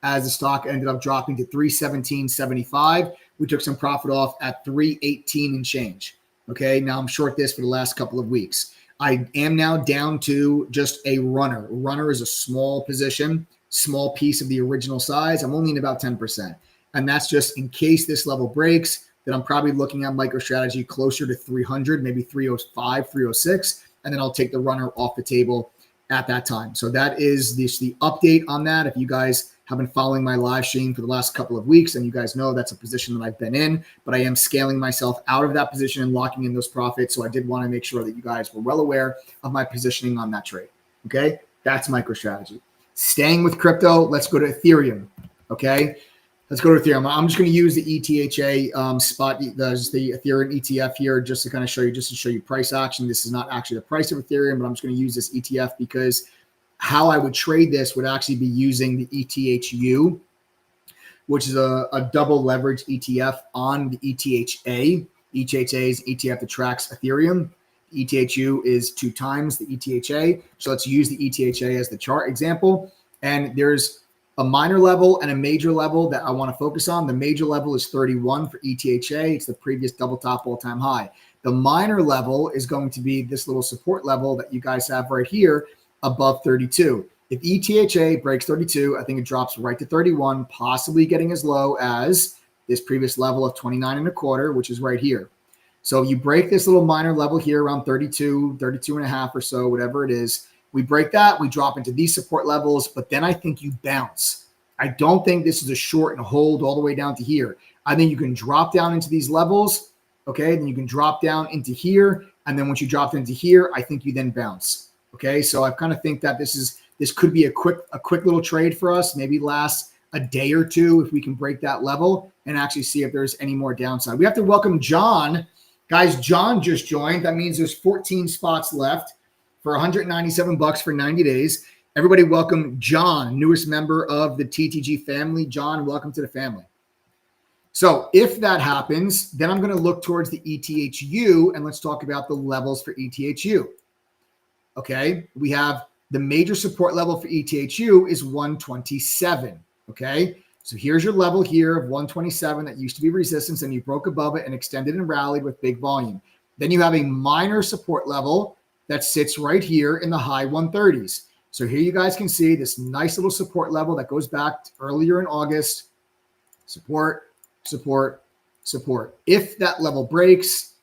As the stock ended up dropping to 317.75, we took some profit off at 318 and change. Okay, now I'm short this for the last couple of weeks. I am now down to just a runner. Runner is a small position, small piece of the original size. I'm only in about 10%. And that's just in case this level breaks, then I'm probably looking at MicroStrategy closer to 300, maybe 305, 306, and then I'll take the runner off the table at that time. So that is the update on that. If you guys have been following my live stream for the last couple of weeks, and you guys know that's a position that I've been in, but I am scaling myself out of that position and locking in those profits. So I did want to make sure that you guys were well aware of my positioning on that trade. Okay, that's MicroStrategy. Staying with crypto, let's go to Ethereum. Okay, let's go to Ethereum. I'm just going to use the ETHA spot, the Ethereum ETF here, just to kind of show you, price action. This is not actually the price of Ethereum, but I'm just going to use this ETF because how I would trade this would actually be using the ETHU, which is a double leverage ETF on the ETHA. ETHA is ETF that tracks Ethereum. ETHU is 2 times the ETHA. So let's use the ETHA as the chart example. And there's a minor level and a major level that I want to focus on. The major level is 31 for ETHA. It's the previous double top all-time high. The minor level is going to be this little support level that you guys have right here above 32. If ETHA breaks 32, I think it drops right to 31, possibly getting as low as this previous level of 29 and a quarter, which is right here. So you break this little minor level here around 32, 32 and a half or so, whatever it is. We break that, we drop into these support levels, but then I think you bounce. I don't think this is a short and hold all the way down to here. I think you can drop down into these levels, okay? Then you can drop down into here, and then once you drop into here, I think you then bounce. Okay, so I kind of think that this could be a quick little trade for us, maybe last a day or two if we can break that level and actually see if there's any more downside. We have to welcome John. Guys, John just joined. That means there's 14 spots left for $197 for 90 days. Everybody welcome John, newest member of the TTG family. John, welcome to the family. So if that happens, then I'm going to look towards the ETHU, and let's talk about the levels for ETHU. Okay, we have the major support level for ETHU is 127. Okay, so here's your level here of 127 that used to be resistance, and you broke above it and extended and rallied with big volume. Then you have a minor support level that sits right here in the high 130s. So here you guys can see this nice little support level that goes back to earlier in August. Support, support, support. If that level breaks,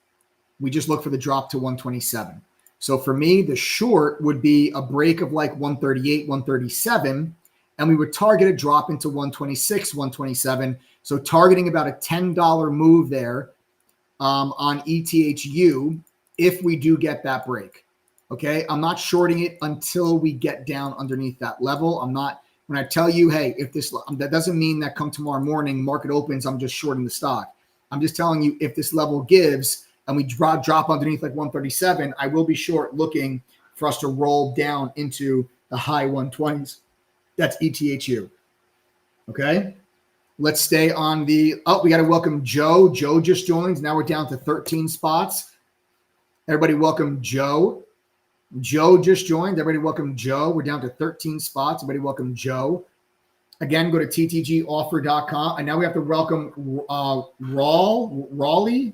we just look for the drop to 127. So for me, the short would be a break of like 138, 137, and we would target a drop into 126, 127. So targeting about a $10 move there on ETHU if we do get that break. Okay, I'm not shorting it until we get down underneath that level. When I tell you, hey, if this, that doesn't mean that come tomorrow morning, market opens, I'm just shorting the stock. I'm just telling you, if this level gives, and we drop underneath like 137, I will be short looking for us to roll down into the high 120s. That's ETHU. Okay. Let's stay on the, we got to welcome Joe. Joe just joined. Now we're down to 13 spots. Everybody welcome Joe. Joe just joined. Everybody welcome Joe. We're down to 13 spots. Everybody welcome Joe. Again, go to ttgoffer.com. And now we have to welcome Raleigh,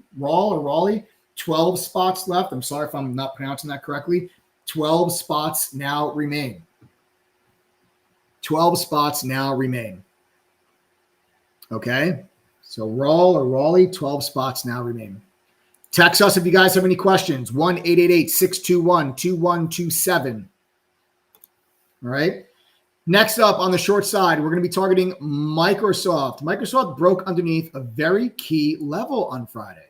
12 spots left. I'm sorry if I'm not pronouncing that correctly. 12 spots now remain. 12 spots now remain. Okay. So Raleigh, 12 spots now remain. Text us if you guys have any questions. 1-888-621-2127. All right. Next up on the short side, we're going to be targeting Microsoft. Microsoft broke underneath a very key level on Friday.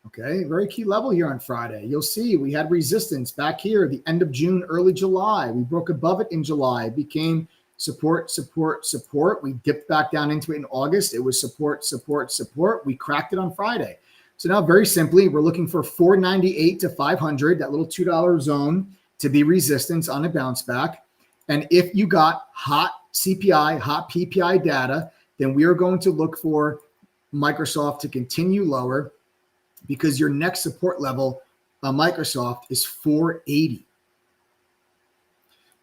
Okay, very key level here on Friday. You'll see we had resistance back here at the end of June, early July. We broke above it in July. It became support, support, support. We dipped back down into it in August. It was support, support, support. We cracked it on Friday. So now very simply, we're looking for 498 to 500, that little $2 zone to be resistance on a bounce back. And if you got hot CPI, hot PPI data, then we are going to look for Microsoft to continue lower because your next support level on Microsoft is 480.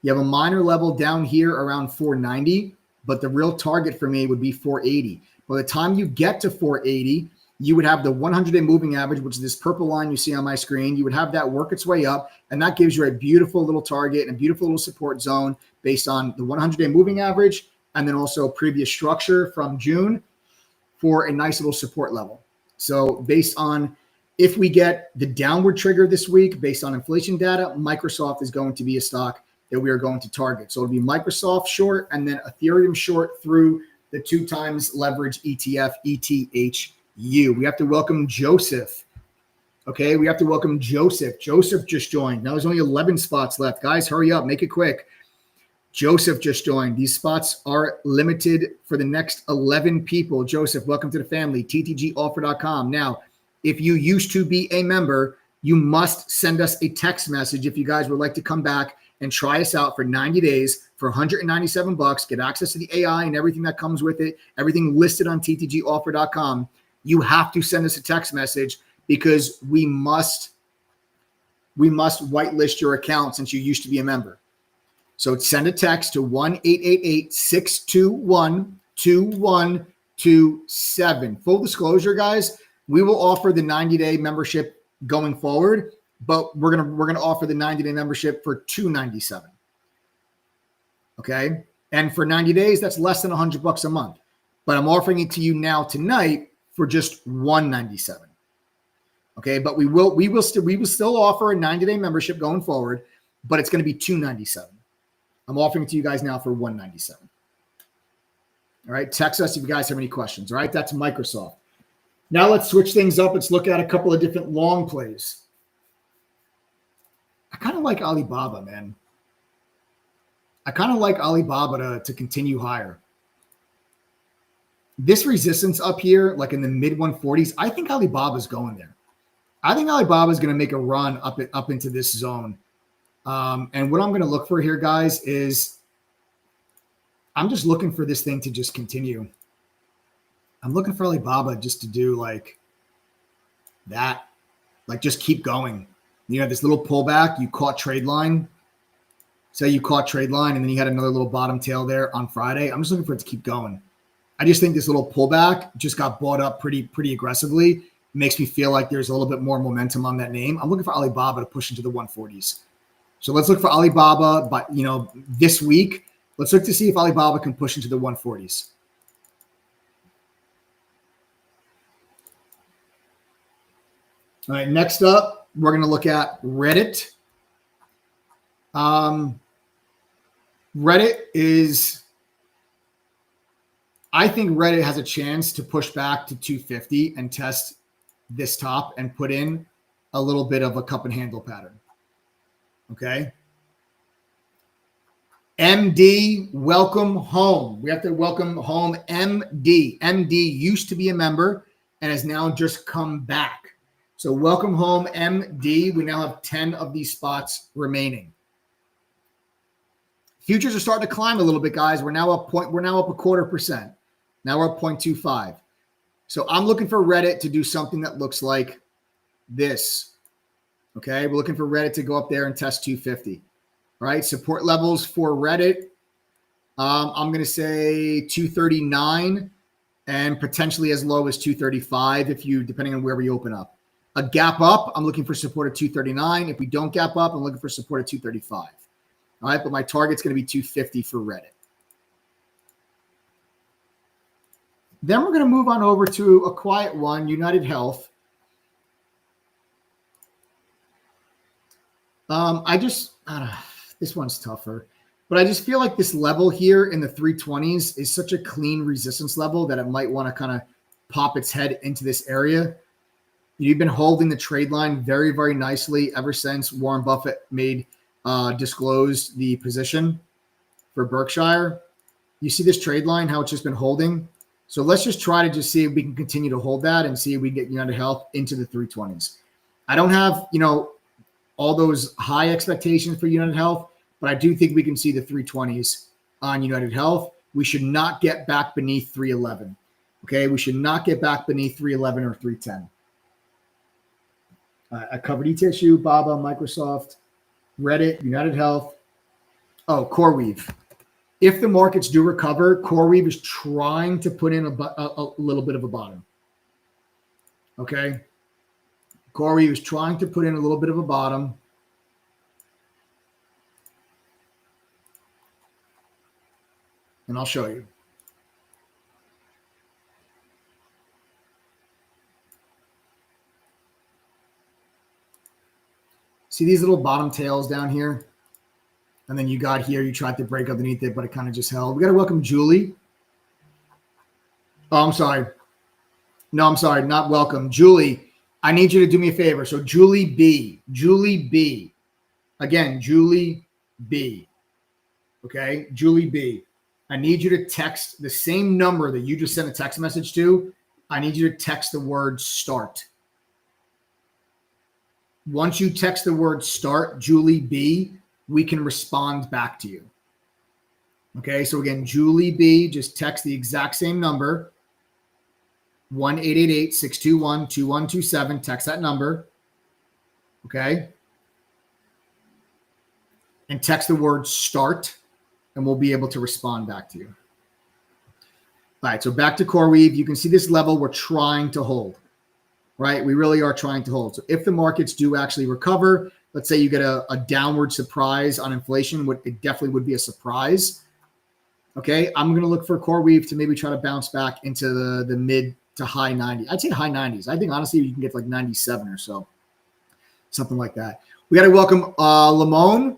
You have a minor level down here around 490, but the real target for me would be 480. By the time you get to 480, you would have the 100-day moving average, which is this purple line you see on my screen. You would have that work its way up, and that gives you a beautiful little target and a beautiful little support zone based on the 100-day moving average and then also previous structure from June for a nice little support level. So based on if we get the downward trigger this week, based on inflation data, Microsoft is going to be a stock that we are going to target. So it'll be Microsoft short and then Ethereum short through the 2 times leverage ETF, ETHU. We have to welcome Joseph. Okay, we have to welcome Joseph. Joseph just joined. Now there's only 11 spots left. Guys, hurry up, make it quick. Joseph just joined. These spots are limited for the next 11 people. Joseph, welcome to the family, ttgoffer.com. Now, if you used to be a member, you must send us a text message if you guys would like to come back and try us out for 90 days for $197, get access to the AI and everything that comes with it, everything listed on ttgoffer.com. You have to send us a text message because we must whitelist your account since you used to be a member. So send a text to 1-888-621-2127. Full disclosure, guys, we will offer the 90-day membership going forward, but we're gonna offer the 90-day membership for $297. Okay, and for 90 days, that's less than $100 a month. But I'm offering it to you now tonight for just $197. Okay, but we will still offer a 90-day membership going forward, but it's going to be $297. I'm offering it to you guys now for $197. All right, text us if you guys have any questions. All right, that's Microsoft. Now let's switch things up. Let's look at a couple of different long plays. I kind of like Alibaba, man. I kind of like Alibaba to continue higher. This resistance up here, like in the mid 140s, I think Alibaba's going there. I think Alibaba is going to make a run up into this zone. And what I'm going to look for here, guys, is I'm just looking for this thing to just continue. I'm looking for Alibaba just to do like that, like just keep going. You know, this little pullback, you caught trade line. Say you caught trade line and then you had another little bottom tail there on Friday. I'm just looking for it to keep going. I just think this little pullback just got bought up pretty aggressively. It makes me feel like there's a little bit more momentum on that name. I'm looking for Alibaba to push into the 140s. So let's look for Alibaba, but this week, let's look to see if Alibaba can push into the 140s. All right, next up, we're going to look at Reddit. I think Reddit has a chance to push back to 250 and test this top and put in a little bit of a cup and handle pattern. Okay. MD, welcome home. We have to welcome home MD. MD used to be a member and has now just come back. So welcome home MD. We now have 10 of these spots remaining. Futures are starting to climb a little bit, guys. We're now up 0.25%. Now we're up 0.25. So I'm looking for Reddit to do something that looks like this. Okay, we're looking for Reddit to go up there and test 250. All right, support levels for Reddit. I'm going to say 239 and potentially as low as 235 depending on where we open up. A gap up, I'm looking for support at 239. If we don't gap up, I'm looking for support at 235. All right, but my target's going to be 250 for Reddit. Then we're going to move on over to a quiet one, United Health. This one's tougher, but I just feel like this level here in the 320s is such a clean resistance level that it might want to kind of pop its head into this area. You've been holding the trade line very, very nicely ever since Warren Buffett disclosed the position for Berkshire. You see this trade line, how it's just been holding. So let's just try to just see if we can continue to hold that and see if we can get United Health into the 320s. I don't have, all those high expectations for United Health, but I do think we can see the 320s on United Health. We should not get back beneath 311. Okay, we should not get back beneath 311 or 310. I covered eTissue, Baba, Microsoft, Reddit, United Health. Oh, CoreWeave. If the markets do recover, CoreWeave is trying to put in a little bit of a bottom. Okay. CoreWeave is trying to put in a little bit of a bottom. And I'll show you. See these little bottom tails down here? And then you got here, you tried to break underneath it, but it kind of just held. We got to welcome Julie. Oh, I'm sorry. No, I'm sorry, not welcome. Julie, I need you to do me a favor. So Julie B. Again, Julie B. Okay, Julie B. I need you to text the same number that you just sent a text message to. I need you to text the word start. Once you text the word start, Julie B., we can respond back to you. Okay, so again, Julie B., just text the exact same number, 1-888-621-2127. Text that number. Okay. And text the word start, and we'll be able to respond back to you. All right, so back to CoreWeave. You can see this level we're trying to hold, right? We really are trying to hold. So if the markets do actually recover, let's say you get a downward surprise on inflation, it definitely would be a surprise. Okay, I'm going to look for CoreWeave to maybe try to bounce back into the mid to high 90s. I'd say high 90s. I think honestly you can get like 97 or so, something like that. We got to welcome Lamone.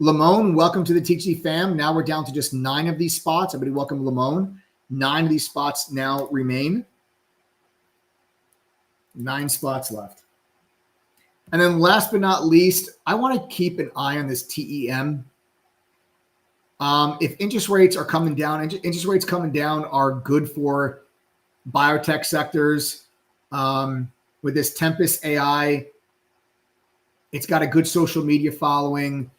Lamone, welcome to the TG fam. Now we're down to just 9 of these spots. Everybody welcome Lamone. 9 of these spots now remain. 9 spots left. And then last but not least, I want to keep an eye on this TEM. If interest rates are coming down, interest rates coming down are good for biotech sectors. With this Tempest AI, it's got a good social media following.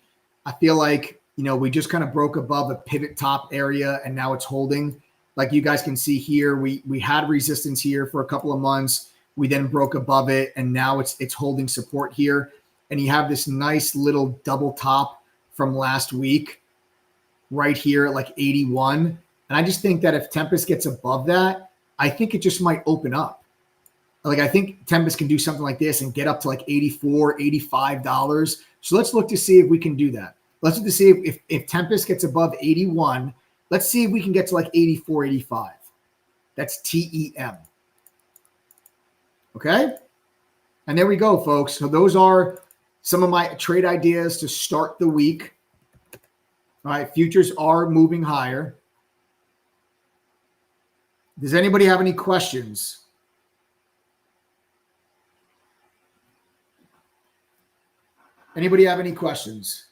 I feel like, we just kind of broke above a pivot top area and now it's holding. Like you guys can see here, we had resistance here for a couple of months. We then broke above it and now it's holding support here. And you have this nice little double top from last week right here at like 81. And I just think that if Tempest gets above that, I think it just might open up. Like I think Tempest can do something like this and get up to like $84, $85. So let's look to see if we can do that. Let's look to see if Tempest gets above 81. Let's see if we can get to like 84, 85. That's TEM. Okay. And there we go, folks. So those are some of my trade ideas to start the week. All right. Futures are moving higher. Does anybody have any questions? Anybody have any questions?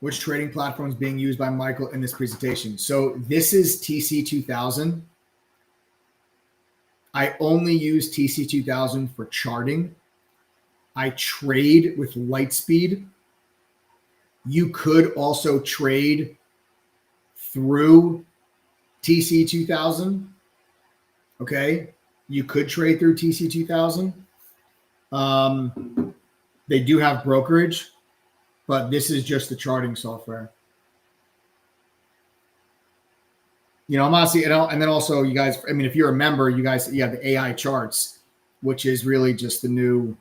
Which trading platform is being used by Michael in this presentation? So this is TC2000. I only use TC2000 for charting. I trade with Lightspeed. You could also trade through TC2000. Okay. You could trade through TC2000. They do have brokerage, but this is just the charting software. I'm honestly, and then also you guys, if you're a member, you guys, you have the AI charts, which is really just the new,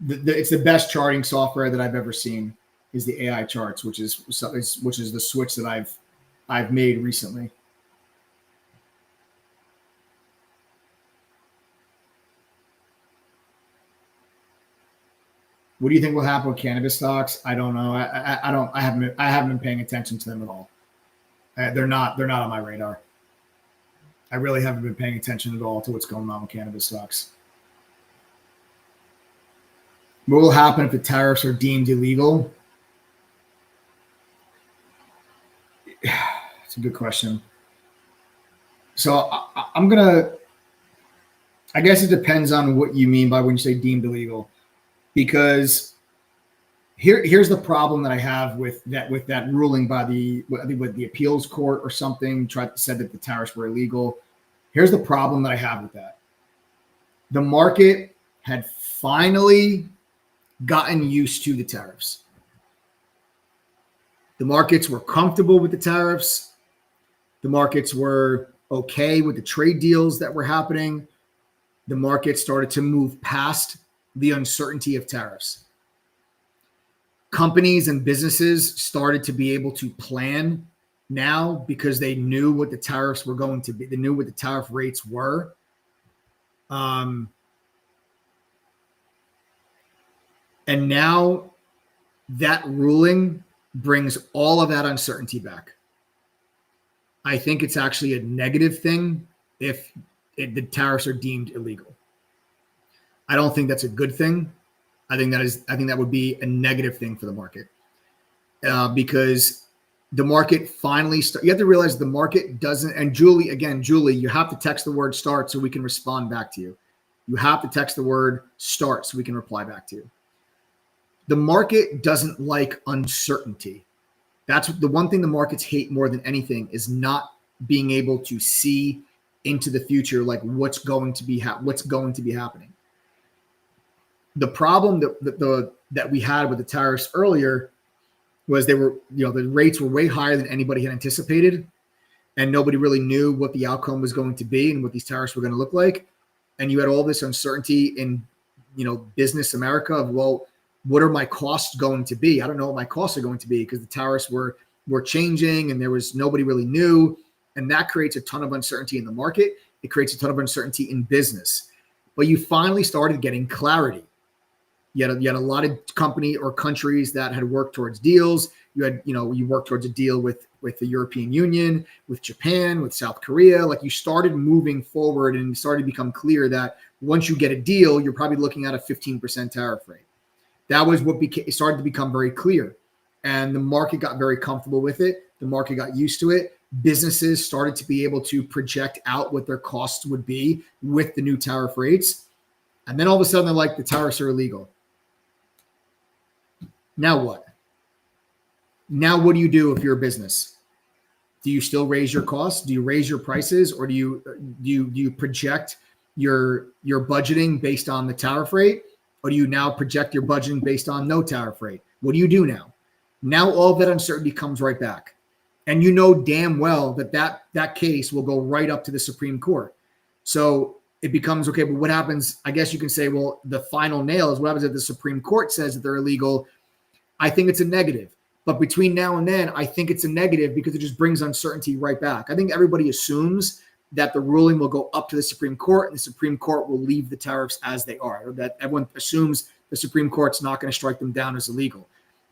it's the best charting software that I've ever seen is the AI charts, which is the switch that I've made recently. What do you think will happen with cannabis stocks? I don't know. I haven't been paying attention to them at all. They're not on my radar. I really haven't been paying attention at all to what's going on with cannabis stocks. What will happen if the tariffs are deemed illegal? It's a good question. So I'm gonna I guess it depends on what you mean by when you say deemed illegal, because here's the problem that I have with that ruling by the appeals court or something said that the tariffs were illegal. Here's the problem that I have with that. The market had finally gotten used to the tariffs. The markets were comfortable with the tariffs. The markets were okay with the trade deals that were happening. The market started to move past the uncertainty of tariffs. Companies and businesses started to be able to plan now because they knew what the tariffs were going to be. They knew what the tariff rates were. And now that ruling brings all of that uncertainty back. I think it's actually a negative thing if the tariffs are deemed illegal. I don't think that's a good thing. I think that would be a negative thing for the market because the market finally you have to realize the market doesn't. And Julie, you have to text the word start so we can respond back to you. You have to text the word start so we can reply back to you. The market doesn't like uncertainty. That's the one thing the markets hate more than anything is not being able to see into the future, like what's going to be happening. The problem that we had with the tariffs earlier was the rates were way higher than anybody had anticipated, and nobody really knew what the outcome was going to be and what these tariffs were going to look like. And you had all this uncertainty in business America of, well, what are my costs going to be? I don't know what my costs are going to be because the tariffs were changing and there was nobody really knew. And that creates a ton of uncertainty in the market. It creates a ton of uncertainty in business. But you finally started getting clarity. You had a lot of company or countries that had worked towards deals. You worked towards a deal with the European Union, with Japan, with South Korea. Like you started moving forward and it started to become clear that once you get a deal, you're probably looking at a 15% tariff rate. That was what started to become very clear. And the market got very comfortable with it. The market got used to it. Businesses started to be able to project out what their costs would be with the new tariff rates. And then all of a sudden, they're like, the tariffs are illegal. Now what? Now what do you do if you're a business? Do you still raise your costs? Do you raise your prices? Or do you project your budgeting based on the tariff rate? Or do you now project your budgeting based on no tariff rate? What do you do now? Now all of that uncertainty comes right back. And you know damn well that case will go right up to the Supreme Court. So it becomes, okay, but what happens? I guess you can say, well, the final nail is what happens if the Supreme Court says that they're illegal. I think it's a negative. But between now and then, I think it's a negative because it just brings uncertainty right back. I think everybody assumes that the ruling will go up to the Supreme Court and the Supreme Court will leave the tariffs as they are, or that everyone assumes the Supreme Court's not going to strike them down as illegal.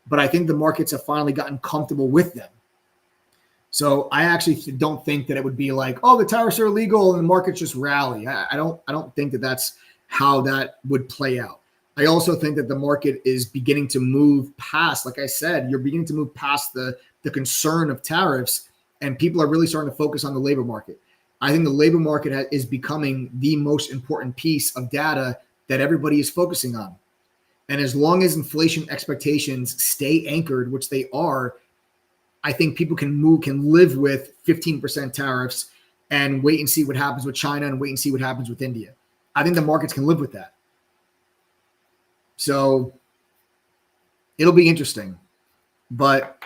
But I think the markets have finally gotten comfortable with them. So I actually don't think that it would be like, oh, the tariffs are illegal and the markets just rally. I don't think that that's how that would play out. I also think that the market is beginning to move past, like I said, you're beginning to move past the concern of tariffs, and people are really starting to focus on the labor market. I think the labor market is becoming the most important piece of data that everybody is focusing on. And as long as inflation expectations stay anchored, which they are, I think people can live with 15% tariffs and wait and see what happens with China and wait and see what happens with India. I think the markets can live with that. So it'll be interesting, but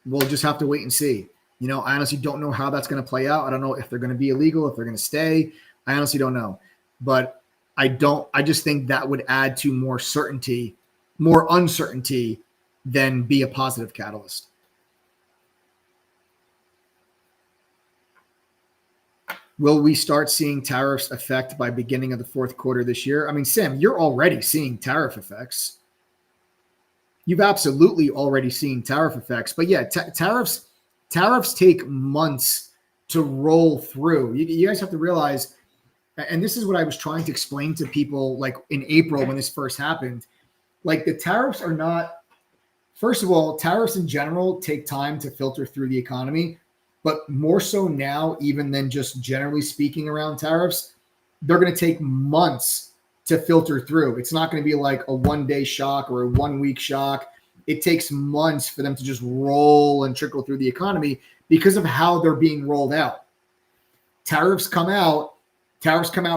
we'll just have to wait and see. I honestly don't know how that's going to play out. I don't know if they're going to be illegal, if they're going to stay. I honestly don't know. But I just think that would add to more uncertainty than be a positive catalyst. Will we start seeing tariffs effect by beginning of the fourth quarter this year? I mean, Sam, you're already seeing tariff effects. You've absolutely already seen tariff effects. But yeah, tariffs take months to roll through. You guys have to realize, and this is what I was trying to explain to people like in April when this first happened, like the tariffs are not, first of all, tariffs in general take time to filter through the economy, but more so now even than just generally speaking around tariffs, they're going to take months to filter through. It's not going to be like a one-day shock or a one-week shock. It takes months for them to just roll and trickle through the economy because of how they're being rolled out. Tariffs come out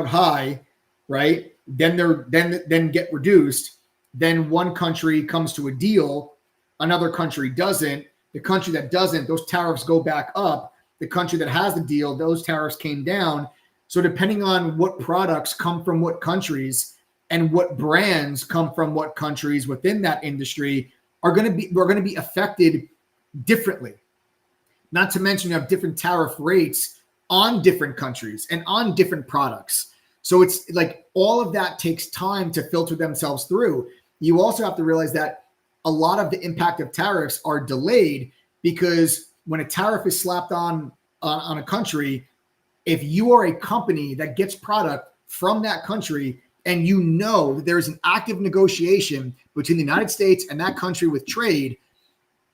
high, right? Then get reduced. Then one country comes to a deal, another country doesn't. The country that doesn't, those tariffs go back up. The country that has the deal, those tariffs came down. So depending on what products come from what countries and what brands come from what countries within that industry we're going to be affected differently. Not to mention you have different tariff rates on different countries and on different products. So it's like all of that takes time to filter themselves through. You also have to realize that a lot of the impact of tariffs are delayed because when a tariff is slapped on a country, if you are a company that gets product from that country and you know that there is an active negotiation between the United States and that country with trade,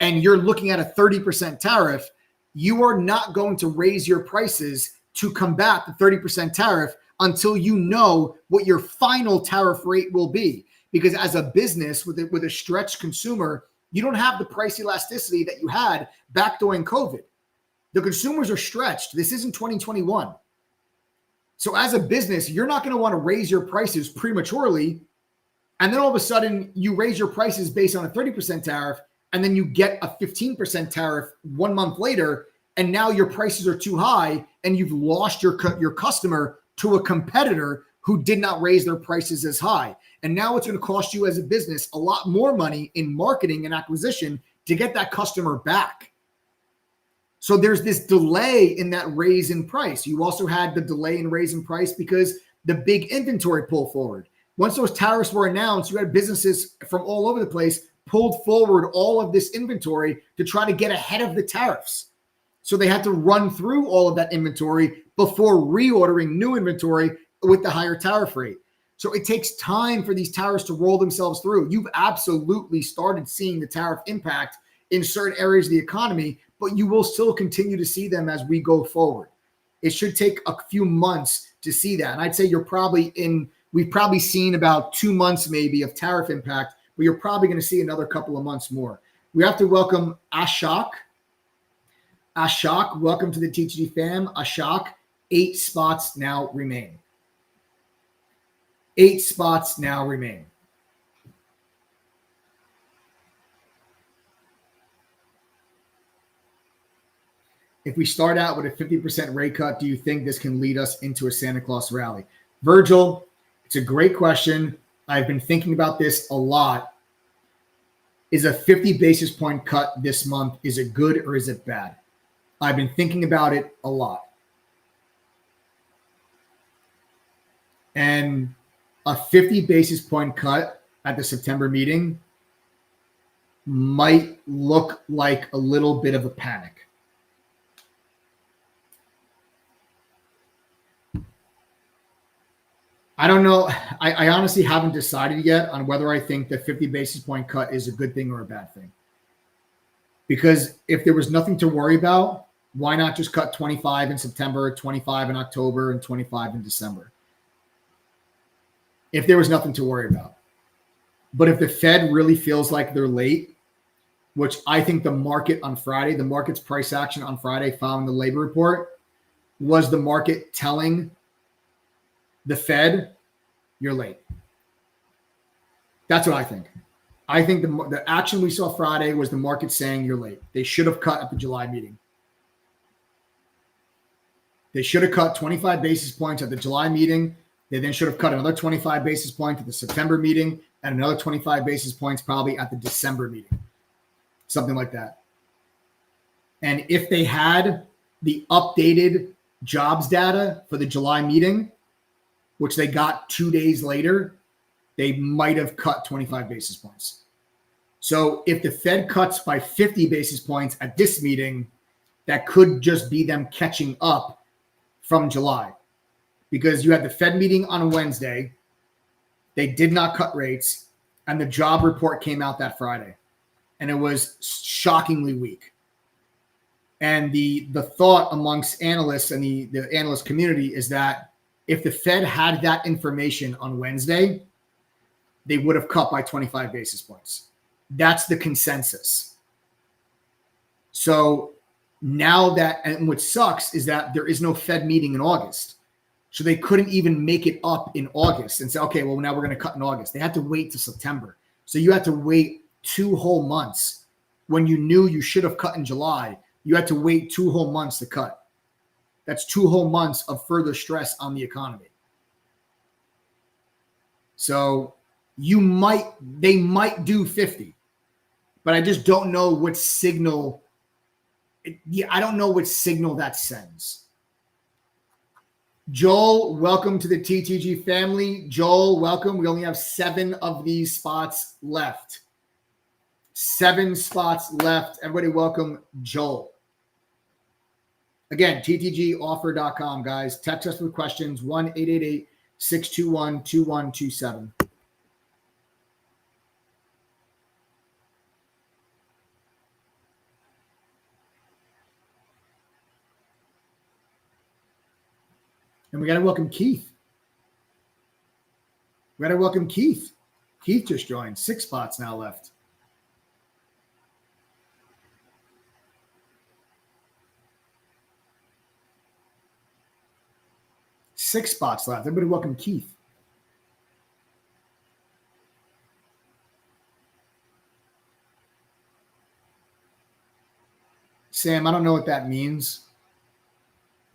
and you're looking at a 30% tariff, you are not going to raise your prices to combat the 30% tariff until you know what your final tariff rate will be. Because as a business with a stretched consumer, you don't have the price elasticity that you had back during COVID. The consumers are stretched. This isn't 2021. So as a business, you're not going to want to raise your prices prematurely. And then all of a sudden you raise your prices based on a 30% tariff. And then you get a 15% tariff 1 month later. And now your prices are too high and you've lost your customer to a competitor who did not raise their prices as high. And now it's going to cost you as a business a lot more money in marketing and acquisition to get that customer back. So there's this delay in that raise in price. You also had the delay in raise in price because the big inventory pull forward. Once those tariffs were announced, you had businesses from all over the place pulled forward all of this inventory to try to get ahead of the tariffs. So they had to run through all of that inventory before reordering new inventory with the higher tariff rate. So it takes time for these tariffs to roll themselves through. You've absolutely started seeing the tariff impact in certain areas of the economy, but you will still continue to see them as we go forward. It should take a few months to see that. And I'd say we've probably seen about 2 months maybe of tariff impact, but you're probably going to see another couple of months more. We have to welcome Ashok. Ashok, welcome to the TTG fam. Ashok, 8 spots now remain. 8 spots now remain. If we start out with a 50% rate cut, do you think this can lead us into a Santa Claus rally? Virgil, it's a great question. I've been thinking about this a lot. Is a 50 basis point cut this month, is it good or is it bad? I've been thinking about it a lot. And a 50 basis point cut at the September meeting might look like a little bit of a panic. I don't know. I honestly haven't decided yet on whether I think the 50 basis point cut is a good thing or a bad thing. Because if there was nothing to worry about, why not just cut 25 in September, 25 in October, and 25 in December? If there was nothing to worry about. But if the Fed really feels like they're late, which I think the market on Friday, the market's price action on Friday following the labor report, was the market telling the Fed, you're late. That's what I think. I think the action we saw Friday was the market saying you're late. They should have cut at the July meeting. They should have cut 25 basis points at the July meeting. They then should have cut another 25 basis points at the September meeting and another 25 basis points probably at the December meeting. Something like that. And if they had the updated jobs data for the July meeting, which they got 2 days later, they might have cut 25 basis points. So if the Fed cuts by 50 basis points at this meeting, that could just be them catching up from July. Because you had the Fed meeting on Wednesday, they did not cut rates, and the job report came out that Friday. And it was shockingly weak. And the thought amongst analysts and the analyst community is that if the Fed had that information on Wednesday, they would have cut by 25 basis points. That's the consensus. So now that, and what sucks is that there is no Fed meeting in August. So they couldn't even make it up in August and say, okay, well, now we're going to cut in August. They had to wait to September. So you had to wait 2 whole months when you knew you should have cut in July. You had to wait 2 whole months to cut. That's 2 whole months of further stress on the economy. So they might do 50, but I just don't know what signal. I don't know what signal that sends. Joel, welcome to the TTG family. Joel, welcome. We only have 7 of these spots left. 7 spots left. Everybody welcome Joel. Again, ttgoffer.com, guys. Text us with questions, 1-888-621-2127. And we got to welcome Keith. Keith just joined. 6 spots now left. Six spots left. Everybody welcome Keith. Sam, I don't know what that means.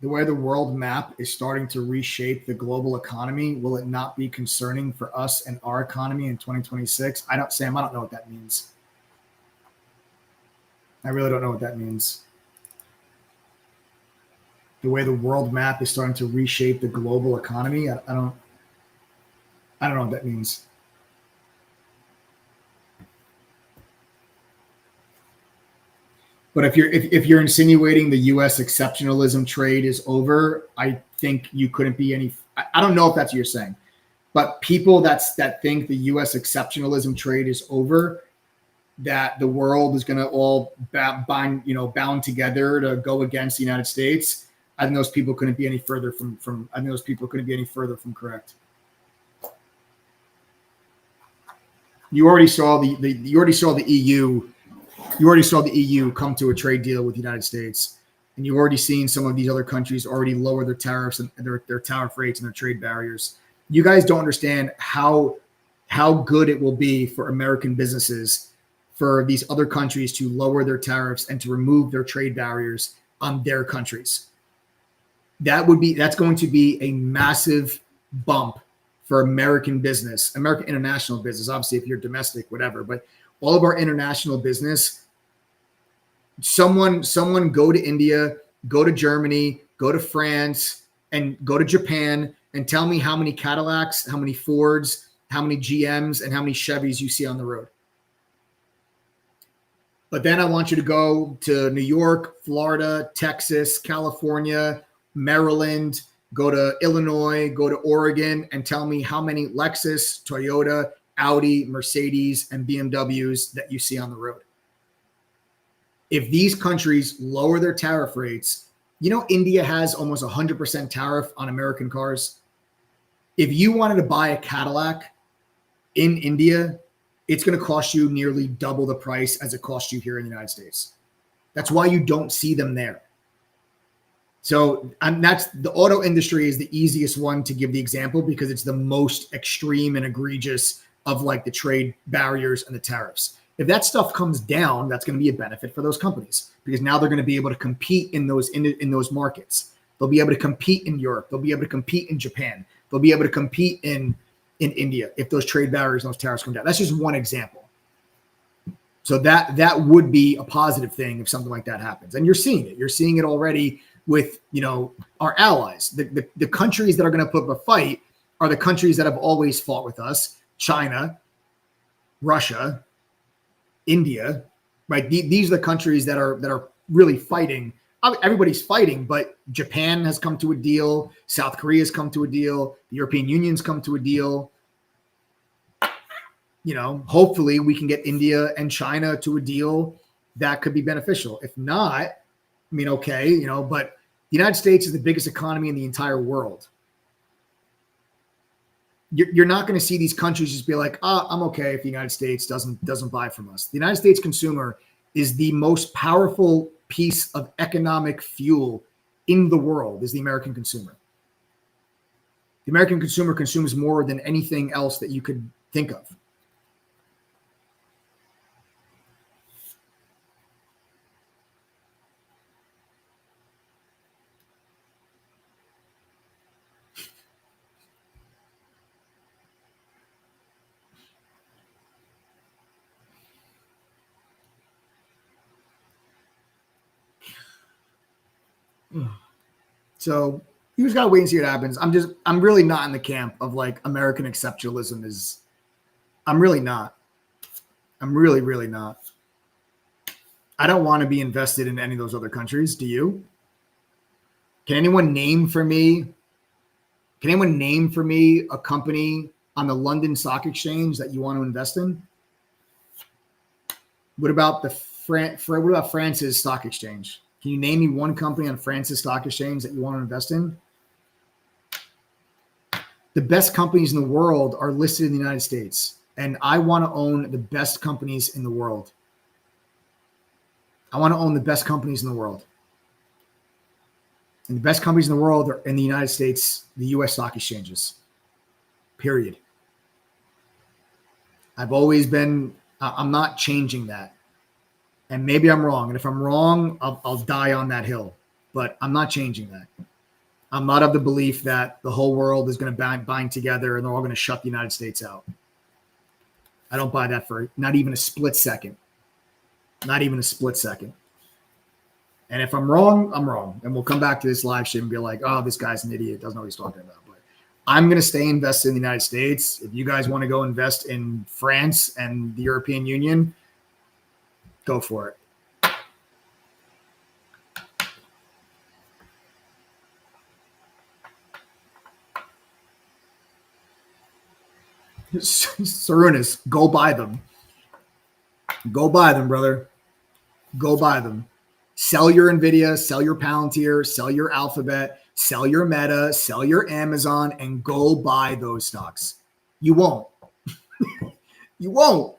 The way the world map is starting to reshape the global economy, will it not be concerning for us and our economy in 2026? Sam, I don't know what that means. I really don't know what that means. The way the world map is starting to reshape the global economy, I don't know what that means. But if you're insinuating the U.S. exceptionalism trade is over, I think you couldn't be any. I don't know if that's what you're saying, but people that think the U.S. exceptionalism trade is over, that the world is going to all bound together to go against the United States, I think those people couldn't be any further from. I think those people couldn't be any further from correct. You already saw the EU. You already saw the EU come to a trade deal with the United States, and you've already seen some of these other countries already lower their tariffs and their tariff rates and their trade barriers. You guys don't understand how good it will be for American businesses for these other countries to lower their tariffs and to remove their trade barriers on their countries. That's going to be a massive bump for American business, American international business. Obviously, if you're domestic, whatever, but all of our international business. Someone go to India, go to Germany, go to France, and go to Japan and tell me how many Cadillacs, how many Fords, how many GMs, and how many Chevys you see on the road. But then I want you to go to New York, Florida, Texas, California, Maryland, go to Illinois, go to Oregon, and tell me how many Lexus, Toyota, Audi, Mercedes, and BMWs that you see on the road. If these countries lower their tariff rates, India has almost 100% tariff on American cars. If you wanted to buy a Cadillac in India, it's going to cost you nearly double the price as it costs you here in the United States. That's why you don't see them there. So that's the auto industry is the easiest one to give the example because it's the most extreme and egregious of like the trade barriers and the tariffs. If that stuff comes down, that's going to be a benefit for those companies because now they're going to be able to compete in those markets. They'll be able to compete in Europe. They'll be able to compete in Japan. They'll be able to compete in India if those trade barriers and those tariffs come down. That's just one example. So that would be a positive thing if something like that happens. And you're seeing it. You're seeing it already with our allies. The countries that are going to put up a fight are the countries that have always fought with us: China, Russia, India, right? These are the countries that are really fighting. Everybody's fighting, but Japan has come to a deal. South Korea has come to a deal. The European Union's come to a deal. Hopefully we can get India and China to a deal that could be beneficial. If not, okay, but the United States is the biggest economy in the entire world. you're not going to see these countries just be like, I'm okay if the United States doesn't buy from us. The United States consumer is the most powerful piece of economic fuel in the world, is the American consumer. The American consumer consumes more than anything else that you could think of. So you just gotta wait and see what happens. I'm really not in the camp of like American exceptionalism. I'm really not. I'm really, really not. I don't want to be invested in any of those other countries. Do you? Can anyone name for me a company on the London Stock Exchange that you want to invest in? What about what about France's stock exchange? Can you name me one company on France's stock exchange that you want to invest in? The best companies in the world are listed in the United States, and I want to own the best companies in the world. I want to own the best companies in the world. And the best companies in the world are in the United States, the U.S. stock exchanges, period. I've always been, I'm not changing that. And maybe I'm wrong. And if I'm wrong, I'll die on that hill. But I'm not changing that. I'm not of the belief that the whole world is going to bind together and they're all going to shut the United States out. I don't buy that for not even a split second. Not even a split second. And if I'm wrong, I'm wrong. And we'll come back to this live stream and be like, oh, this guy's an idiot. Doesn't know what he's talking about. But I'm going to stay invested in the United States. If you guys want to go invest in France and the European Union, go for it. Sarunas, go buy them. Go buy them, brother. Go buy them. Sell your NVIDIA, sell your Palantir, sell your Alphabet, sell your Meta, sell your Amazon, and go buy those stocks. You won't. You won't.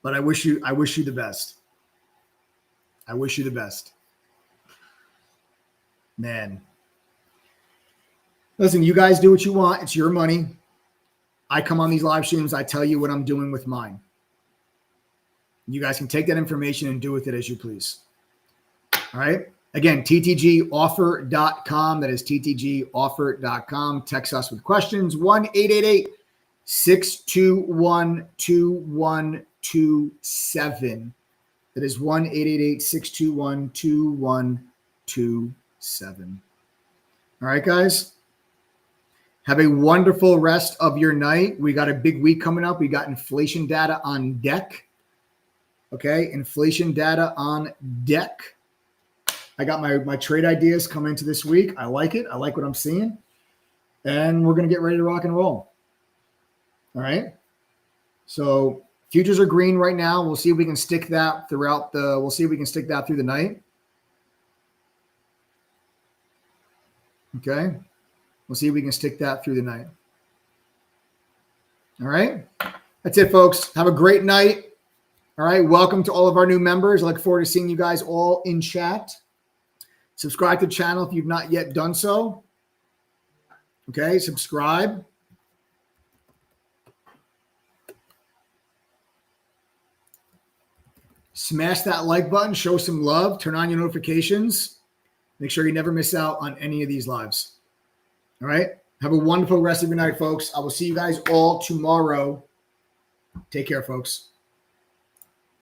But I wish you the best. I wish you the best. Man. Listen, you guys do what you want. It's your money. I come on these live streams. I tell you what I'm doing with mine. You guys can take that information and do with it as you please. All right. Again, ttgoffer.com. That is ttgoffer.com. Text us with questions. 1-888-621-2127. That is 1-888-621-2127. All right, guys. Have a wonderful rest of your night. We got a big week coming up. We got inflation data on deck. Okay, inflation data on deck. I got my trade ideas coming into this week. I like it. I like what I'm seeing. And we're going to get ready to rock and roll. All right. So futures are green right now. We'll see if we can stick that through the night. Okay. We'll see if we can stick that through the night. All right. That's it, folks. Have a great night. All right. Welcome to all of our new members. I look forward to seeing you guys all in chat. Subscribe to the channel if you've not yet done so. Okay. Subscribe. Smash that like button. Show some love. Turn on your notifications. Make sure you never miss out on any of these lives. All right. Have a wonderful rest of your night, folks. I will see you guys all tomorrow. Take care, folks.